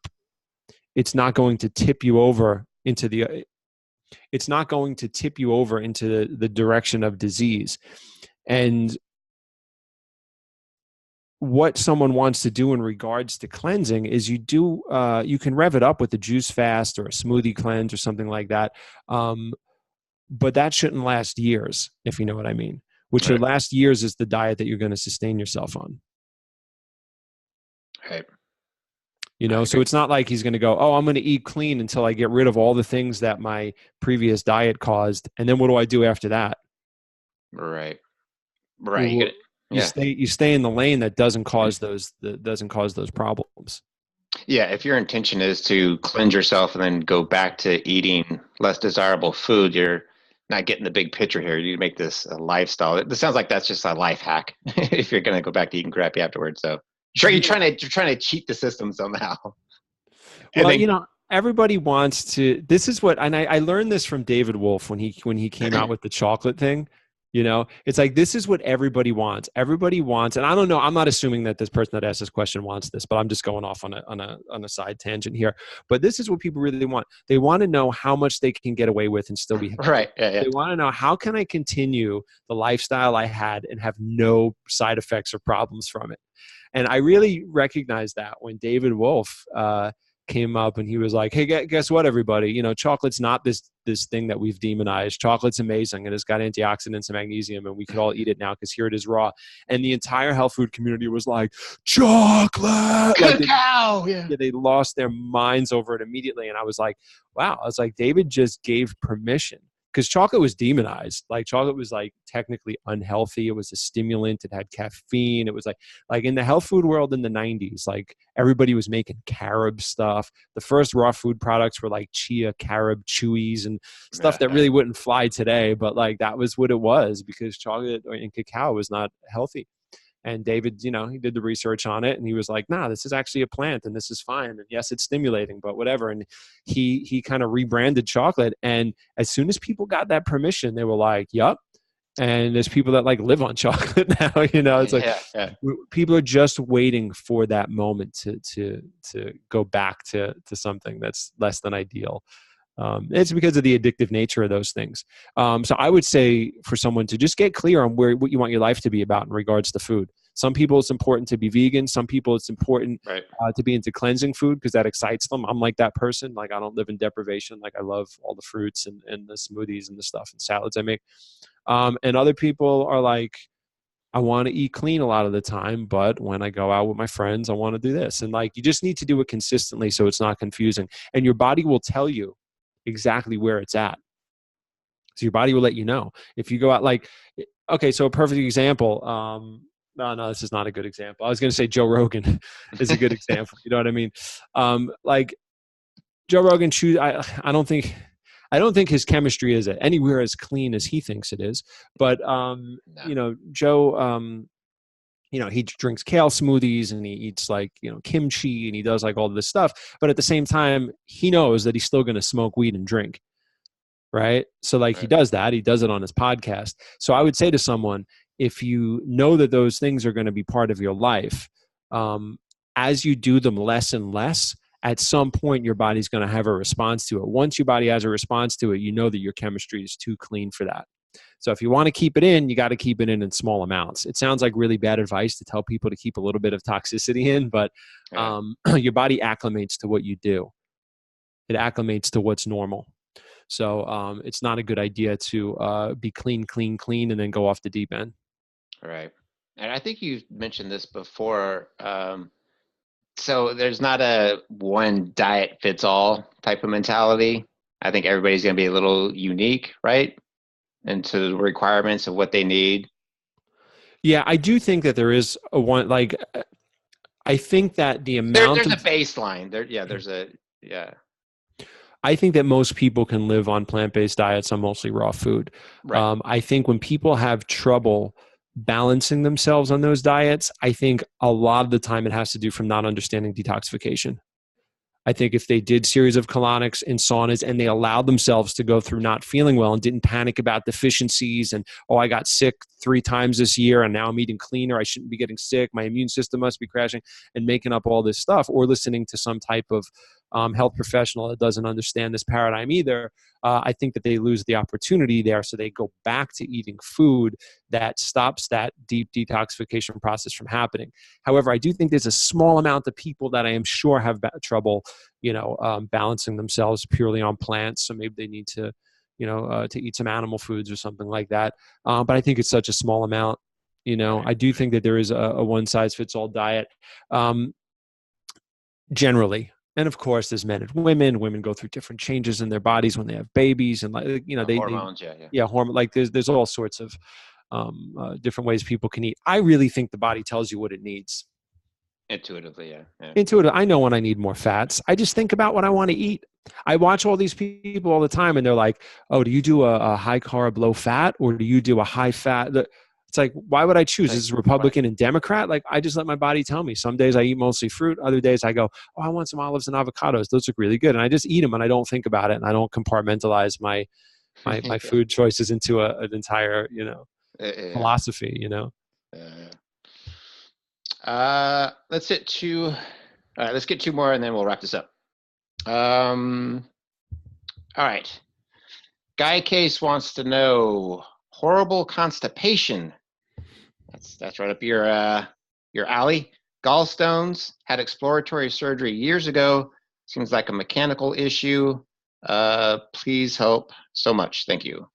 going to tip you over into the direction of disease. And what someone wants to do in regards to cleansing is you can rev it up with a juice fast or a smoothie cleanse or something like that, but that shouldn't last years, if you know what I mean. What should Right. last years is the diet that you're going to sustain yourself on. Right. I So agree. it's not like he's going to go, oh, I'm going to eat clean until I get rid of all the things that my previous diet caused, and then what do I do after that? Right. Right. You Well, get it. Yeah. you stay in the lane that doesn't cause those problems. Yeah. If your intention is to cleanse yourself and then go back to eating less desirable food, you're not getting the big picture here. You make this a lifestyle. It sounds like that's just a life hack if you're going to go back to eating crappy afterwards. So sure, Yeah. you're trying to cheat the system somehow. And Well, then, everybody wants to, this is what, and I learned this from David Wolf when he came out with the chocolate thing. It's like, this is what everybody wants. Everybody wants, and I don't know, I'm not assuming that this person that asked this question wants this, but I'm just going off on a side tangent here. But this is what people really want. They want to know how much they can get away with and still be healthy. Right. Yeah. They want to know, how can I continue the lifestyle I had and have no side effects or problems from it? And I really recognized that when David Wolf came up and he was like, hey, guess what, everybody? Chocolate's not this thing that we've demonized. Chocolate's amazing, and it's got antioxidants and magnesium, and we could all eat it now because here it is raw. And the entire health food community was like, chocolate! Cacao! They lost their minds over it immediately. And I was like, wow. I was like, David just gave permission. Because chocolate was demonized. Like, chocolate was like technically unhealthy. It was a stimulant. It had caffeine. It was like in the health food world in the 90s, like everybody was making carob stuff. The first raw food products were like chia carob chewies and stuff that really wouldn't fly today. But like, that was what it was, because chocolate and cacao was not healthy. And David, he did the research on it, and he was like, nah, this is actually a plant, and this is fine. And yes, it's stimulating, but whatever. And he kind of rebranded chocolate. And as soon as people got that permission, they were like, yup. And there's people that like live on chocolate now, it's like people are just waiting for that moment to go back to something that's less than ideal. It's because of the addictive nature of those things. So I would say for someone to just get clear on what you want your life to be about in regards to food. Some people it's important to be vegan. Some people it's important to be into cleansing food because that excites them. I'm like that person. Like, I don't live in deprivation. Like, I love all the fruits and the smoothies and the stuff and salads I make. And other people are like, I want to eat clean a lot of the time, but when I go out with my friends, I want to do this. And like, you just need to do it consistently so it's not confusing. And your body will tell you exactly where it's at. So your body will let you know. If you go out, like, okay, so a perfect example, no, this is not a good example. I was going to say Joe Rogan is a good example. You know what I mean? Like, Joe Rogan chews. I don't think his chemistry is anywhere as clean as he thinks it is. But No. Joe, he drinks kale smoothies and he eats like, kimchi, and he does like all this stuff. But at the same time, he knows that he's still going to smoke weed and drink. Right. So like, he does that. He does it on his podcast. So I would say to someone, if you know that those things are going to be part of your life, as you do them less and less, at some point your body's going to have a response to it. Once your body has a response to it, you know that your chemistry is too clean for that. So if you want to keep it in, you got to keep it in small amounts. It sounds like really bad advice to tell people to keep a little bit of toxicity in, but your body acclimates to what you do. It acclimates to what's normal. So it's not a good idea to be clean, and then go off the deep end. Right. And I think you mentioned this before. So there's not a one diet fits all type of mentality. I think everybody's going to be a little unique, right? Into the requirements of what they need. Yeah, I do think that there is a one, like, I think that the amount there's a baseline there. Yeah. I think that most people can live on plant-based diets on mostly raw food. Right. I think when people have trouble balancing themselves on those diets, I think a lot of the time it has to do from not understanding detoxification. I think if they did series of colonics and saunas and they allowed themselves to go through not feeling well and didn't panic about deficiencies and, oh, I got sick 3 times this year and now I'm eating cleaner, I shouldn't be getting sick, my immune system must be crashing, and making up all this stuff, or listening to some type of health professional that doesn't understand this paradigm either, I think that they lose the opportunity there. So they go back to eating food that stops that deep detoxification process from happening. However, I do think there's a small amount of people that I am sure have trouble, balancing themselves purely on plants. So maybe they need to, to eat some animal foods or something like that. But I think it's such a small amount. I do think that there is a one size fits all diet, generally. And of course, there's men and women. Women go through different changes in their bodies when they have babies, and hormones. Hormone. Like there's all sorts of different ways people can eat. I really think the body tells you what it needs. Intuitively, yeah. Intuitive. I know when I need more fats. I just think about what I want to eat. I watch all these people all the time, and they're like, "Oh, do you do a high carb, low fat, or do you do a high fat?" It's like, why would I choose? Like, Is it why? Republican and Democrat? Like, I just let my body tell me. Some days I eat mostly fruit. Other days I go, oh, I want some olives and avocados. Those look really good. And I just eat them and I don't think about it. And I don't compartmentalize my Yeah. food choices into an entire, Yeah. philosophy, Yeah. Let's hit two. All right, let's get two more and then we'll wrap this up. All right. Guy Case wants to know horrible constipation. That's right up your alley. Gallstones, had exploratory surgery years ago. Seems like a mechanical issue. Please help so much. Thank you.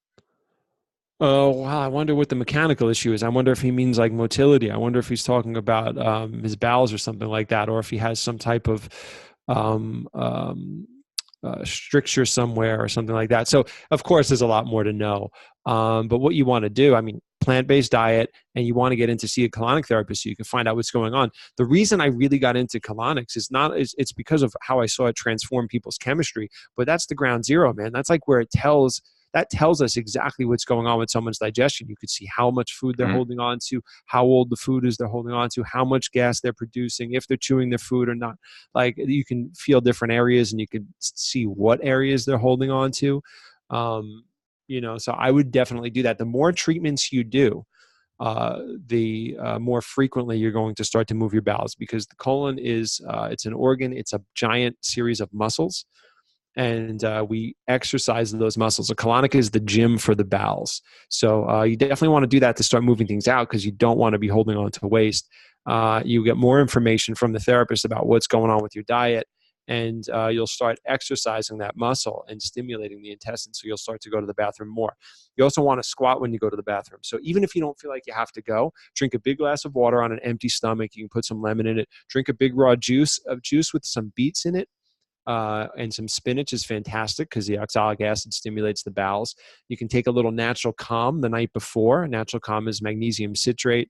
Oh, wow. I wonder what the mechanical issue is. I wonder if he means like motility. I wonder if he's talking about his bowels or something like that, or if he has some type of um, um, stricture somewhere or something like that. So, of course, there's a lot more to know. But what you want to do, I mean, plant-based diet, and you want to get in to see a colonic therapist so you can find out what's going on. The reason I really got into colonics it's because of how I saw it transform people's chemistry. But that's the ground zero, man. That's like where that tells us exactly what's going on with someone's digestion. You could see how much food they're Mm-hmm. holding on to, how old the food is they're holding on to, how much gas they're producing, if they're chewing their food or not. Like, you can feel different areas and you can see what areas they're holding on to. So I would definitely do that. The more treatments you do, the more frequently you're going to start to move your bowels, because the colon is it's an organ. It's a giant series of muscles, and we exercise those muscles. A colonic is the gym for the bowels. So you definitely want to do that to start moving things out, because you don't want to be holding on to waste. You get more information from the therapist about what's going on with your diet, and you'll start exercising that muscle and stimulating the intestines. So you'll start to go to the bathroom more. You also want to squat when you go to the bathroom. So even if you don't feel like you have to go, drink a big glass of water on an empty stomach. You can put some lemon in it. Drink a big raw juice with some beets in it. And some spinach is fantastic because the oxalic acid stimulates the bowels. You can take a little natural calm the night before. Natural calm is magnesium citrate.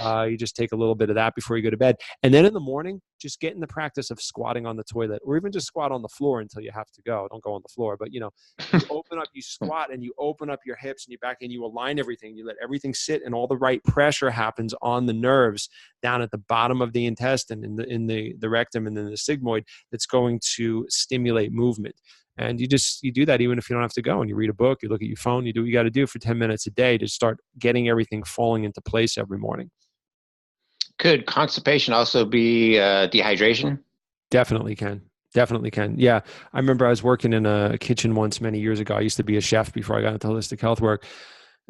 You just take a little bit of that before you go to bed. And then in the morning, just get in the practice of squatting on the toilet, or even just squat on the floor until you have to go. Don't go on the floor, but you squat and you open up your hips and your back and you align everything. You let everything sit, and all the right pressure happens on the nerves down at the bottom of the intestine, in the rectum and then the sigmoid, that's going to stimulate movement. And you do that even if you don't have to go, and you read a book, you look at your phone, you do what you got to do for 10 minutes a day to start getting everything falling into place every morning. Could constipation also be dehydration? Definitely can. Definitely can. Yeah. I remember I was working in a kitchen once many years ago. I used to be a chef before I got into holistic health work.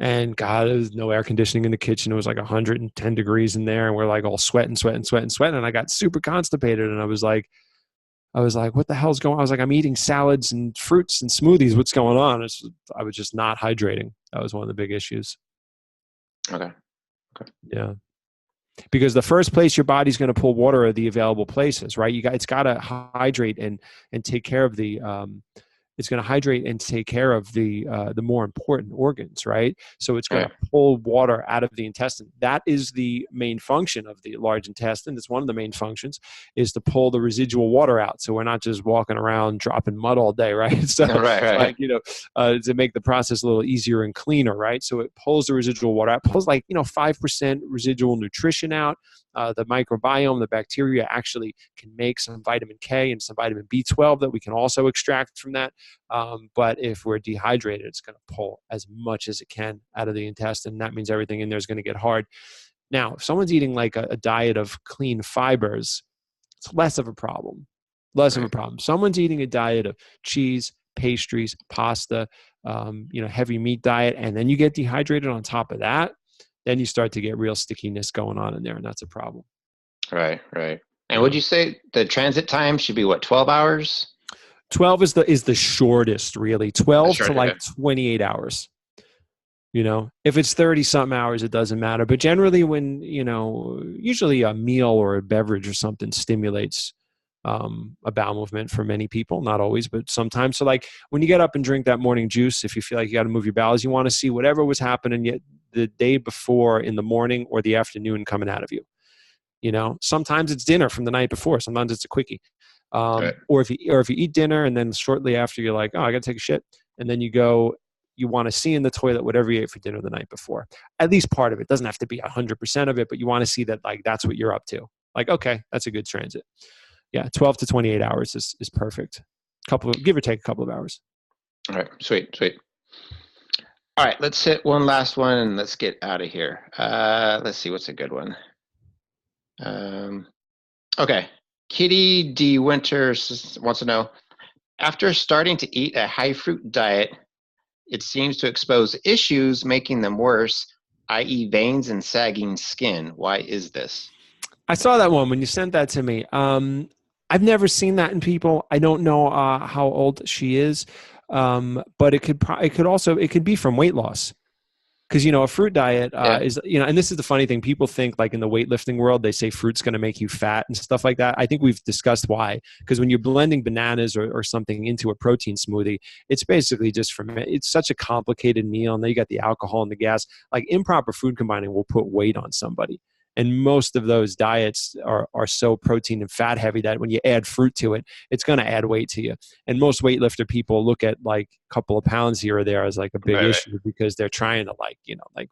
And God, there was no air conditioning in the kitchen. It was like 110 degrees in there. And we're like all sweating. And I got super constipated. And I was like, what the hell's going on? I was like, I'm eating salads and fruits and smoothies. What's going on? I was just not hydrating. That was one of the big issues. Okay. Yeah. Because the first place your body's going to pull water are the available places, right? It's got to hydrate and take care of the it's going to hydrate and take care of the more important organs, right? So it's going to pull water out of the intestine. That is the main function of the large intestine. It's one of the main functions, is to pull the residual water out. So we're not just walking around dropping mud all day, right? So Right. to make the process a little easier and cleaner, right? So it pulls the residual water out, pulls 5% residual nutrition out. The microbiome, the bacteria actually can make some vitamin K and some vitamin B12 that we can also extract from that. But if we're dehydrated, it's going to pull as much as it can out of the intestine. That means everything in there is going to get hard. Now, if someone's eating like a diet of clean fibers, it's less of a problem. Someone's eating a diet of cheese, pastries, pasta, heavy meat diet, and then you get dehydrated on top of that, then you start to get real stickiness going on in there, and that's a problem. Right. And would you say the transit time should be 12 hours? 12 is the shortest, really. 12 to 28 hours. If it's 30 something hours, it doesn't matter. But generally usually a meal or a beverage or something stimulates a bowel movement for many people, not always, but sometimes. So when you get up and drink that morning juice, if you feel like you got to move your bowels, you want to see whatever was happening yet the day before in the morning or the afternoon coming out of you. Sometimes it's dinner from the night before. Sometimes it's a quickie. Or if you eat dinner and then shortly after you're like, oh, I got to take a shit. And then you go, you want to see in the toilet whatever you ate for dinner the night before. At least part of it. Doesn't have to be 100% of it, but you want to see that like that's what you're up to. Like, okay, that's a good transit. Yeah, 12 to 28 hours is perfect. Give or take a couple of hours. All right, sweet. All right, let's hit one last one and let's get out of here. Let's see, what's a good one? Okay, Kitty D. Winter wants to know, after starting to eat a high fruit diet, it seems to expose issues, making them worse, i.e. veins and sagging skin. Why is this? I saw that one when you sent that to me. I've never seen that in people. I don't know how old she is, but it could be from weight loss. Because, a fruit diet is, and this is the funny thing. People think like in the weightlifting world, they say fruit's going to make you fat and stuff like that. I think we've discussed why. Because when you're blending bananas or something into a protein smoothie, it's basically just it's such a complicated meal. And then you got the alcohol and the gas. Like improper food combining will put weight on somebody. And most of those diets are so protein and fat heavy that when you add fruit to it, it's going to add weight to you. And most weightlifter people look at like a couple of pounds here or there as like a big issue because they're trying to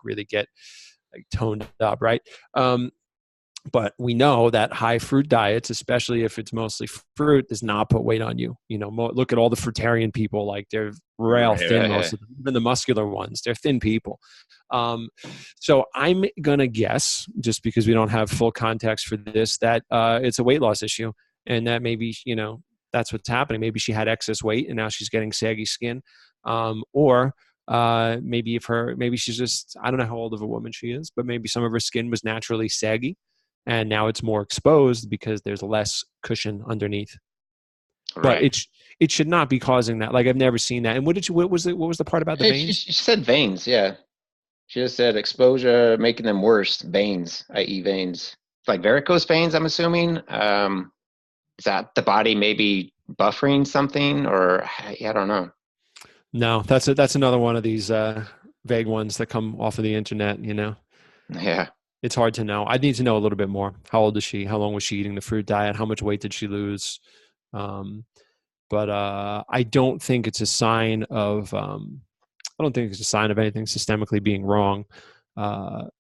really get like toned up, right? But we know that high fruit diets, especially if it's mostly fruit, does not put weight on you. Look at all the fruitarian people; like they're rail thin. Most of them, even the muscular ones, they're thin people. So I'm gonna guess, just because we don't have full context for this, that it's a weight loss issue, and that maybe that's what's happening. Maybe she had excess weight, and now she's getting saggy skin, or maybe she's just, I don't know how old of a woman she is, but maybe some of her skin was naturally saggy. And now it's more exposed because there's less cushion underneath. Right. But it should not be causing that. Like I've never seen that. And what was the part about the veins? She said veins, yeah. She just said exposure making them worse, veins, i.e. veins. Like varicose veins, I'm assuming. Is that the body maybe buffering something, or I don't know. No, that's another one of these vague ones that come off of the internet, Yeah. It's hard to know. I need to know a little bit more. How old is she? How long was she eating the fruit diet? How much weight did she lose? But I don't think it's a sign of anything systemically being wrong. Although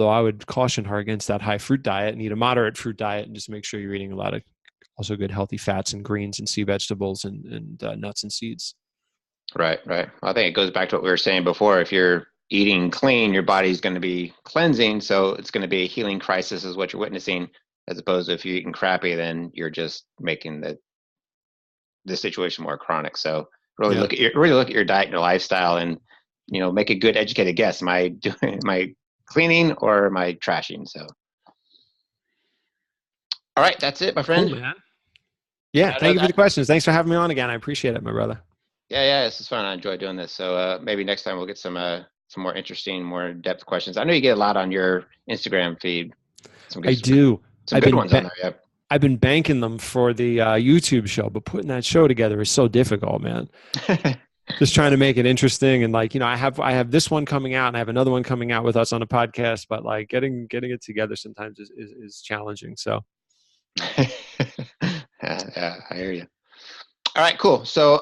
I would caution her against that high fruit diet and eat a moderate fruit diet and just make sure you're eating a lot of also good healthy fats and greens and sea vegetables and nuts and seeds. Right. I think it goes back to what we were saying before. If you're eating clean, your body's going to be cleansing, so it's going to be a healing crisis is what you're witnessing, as opposed to if you're eating crappy, then you're just making the situation more chronic. So really look at your diet and your lifestyle, and make a good educated guess. Am I cleaning or am I trashing? So all right, that's it, my friend. Cool, man. Yeah, thank you for the questions. Thanks for having me on again. I appreciate it, my brother. Yeah, this is fun. I enjoy doing this. So maybe next time we'll get some more interesting, more in-depth questions. I know you get a lot on your Instagram feed. I do. Some good ones on there. Yep. I've been banking them for the YouTube show, but putting that show together is so difficult, man. Just trying to make it interesting, and I have this one coming out, and I have another one coming out with us on a podcast, but like getting it together sometimes is challenging. So, yeah, I hear you. All right, cool. So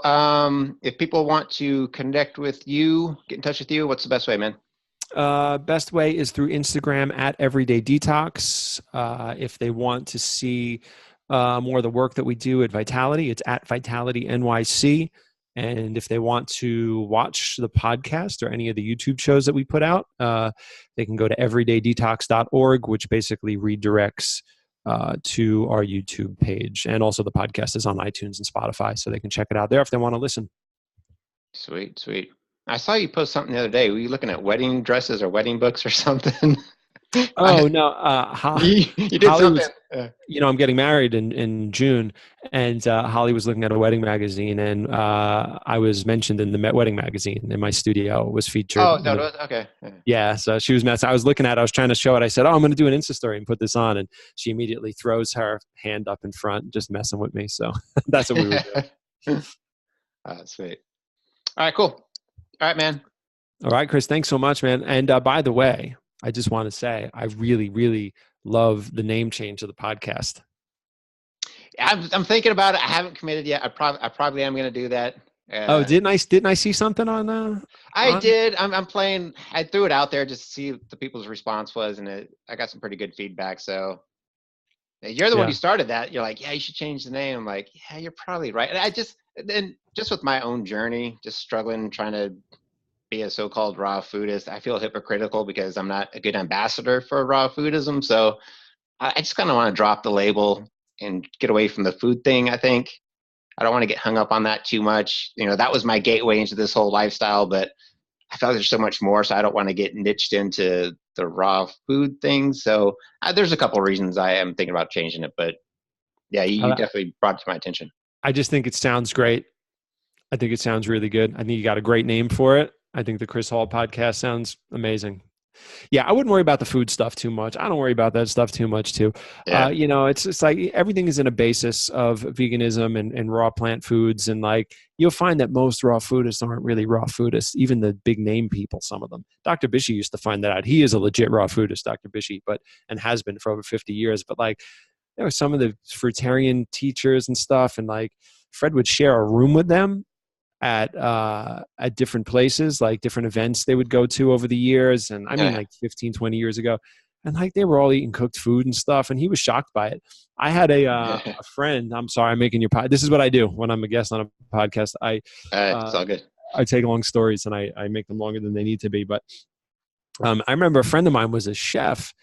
if people want to connect with you, get in touch with you, what's the best way, man? Best way is through Instagram at Everyday Detox. If they want to see more of the work that we do at Vitality, it's at Vitality NYC. And if they want to watch the podcast or any of the YouTube shows that we put out, they can go to everydaydetox.org, which basically redirects to our YouTube page. And also the podcast is on iTunes and Spotify, so they can check it out there if they want to listen. Sweet. I saw you post something the other day. Were you looking at wedding dresses or wedding books or something? Oh, no. You did something. I'm getting married in June, and Holly was looking at a wedding magazine, and I was mentioned in the wedding magazine, and my studio was featured. Oh, no, okay. Yeah, so she was messing. I was looking at it. I was trying to show it. I said, I'm going to do an Insta story and put this on, and she immediately throws her hand up in front, just messing with me. So that's what we were doing. Sweet. All right, cool. All right, man. All right, Chris, thanks so much, man. And by the way, I just want to say I really, really love the name change of the podcast. I'm thinking about it. I haven't committed yet. I probably am going to do that. Oh, Uh, didn't I see something I on? did. I'm playing. I threw it out there just to see what the people's response was, and I got some pretty good feedback. So you're the one who Yeah. started that. You're like, yeah, you should change the name. I'm like, yeah, you're probably right. And I just then just with my own journey, just struggling trying to be a so-called raw foodist, I feel hypocritical because I'm not a good ambassador for raw foodism. So I just kind of want to drop the label and get away from the food thing. I think I don't want to get hung up on that too much. That was my gateway into this whole lifestyle, but I felt there's so much more, so I don't want to get niched into the raw food thing. So there's a couple of reasons I am thinking about changing it, but yeah, you I, definitely brought it to my attention. I just think it sounds great. I think it sounds really good. I think you got a great name for it. I think the Chris Hall podcast sounds amazing. Yeah, I wouldn't worry about the food stuff too much. I don't worry about that stuff too much too. Yeah, It's like everything is in a basis of veganism and raw plant foods, and like you'll find that most raw foodists aren't really raw foodists. Even the big name people, some of them. Dr. Bishy used to find that out. He is a legit raw foodist, Dr. Bishy, but and has been for over 50 years. But like there were some of the fruitarian teachers and stuff, and like Fred would share a room with them at different places, like different events they would go to over the years. And I mean yeah, like 15, 20 years ago. And like they were all eating cooked food and stuff. And he was shocked by it. I had a friend, I'm sorry, I'm making your pod. This is what I do when I'm a guest on a podcast. it's Uh, all good. I take long stories and I make them longer than they need to be. But I remember a friend of mine was a chef,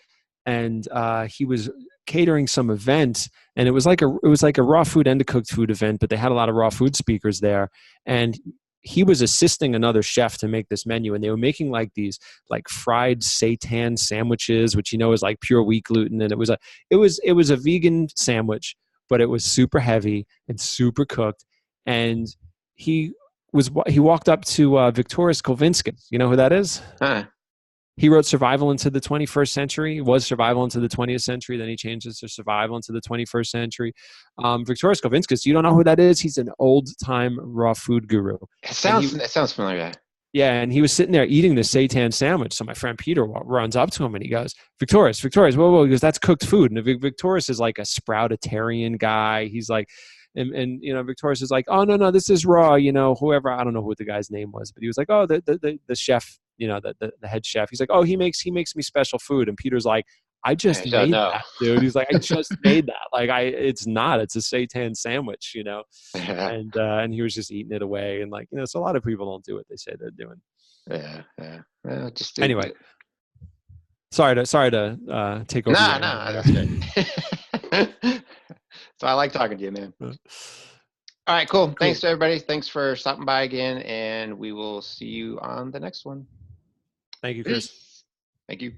and he was catering some event, and it was like a raw food and a cooked food event, but they had a lot of raw food speakers there, and he was assisting another chef to make this menu, and they were making like these like fried seitan sandwiches, which is like pure wheat gluten, and it was a vegan sandwich, but it was super heavy and super cooked, and he walked up to Victoris Kulvinskas. You know who that is? Huh. He wrote Survival into the 21st Century. It was Survival into the 20th Century. Then he changed it to Survival into the 21st Century. Victoris Kovinskas, you don't know who that is? He's an old-time raw food guru. It And sounds it sounds familiar. yeah, and he was sitting there eating the seitan sandwich. So my friend Peter runs up to him and he goes, Victoris, whoa, whoa. He goes, that's cooked food. And Victoris is like a sproutitarian guy. He's like, and Victoris is like, oh, no, this is raw. Whoever, I don't know what the guy's name was, but he was like, oh, the chef, the head chef. He's like, oh, he makes me special food. And Peter's like, I just I don't made know. that, dude. He's like, I just made that. Like, it's not. It's a seitan sandwich. Yeah, And he was just eating it away, and like so a lot of people don't do what they say they're doing. yeah. Well, just do. Anyway, sorry to take over your No, anger no, there. that's good. So I like talking to you, man. All right, cool. Cool. Thanks to everybody. Thanks for stopping by again, and we will see you on the next one. Thank you, Chris. Peace. Thank you.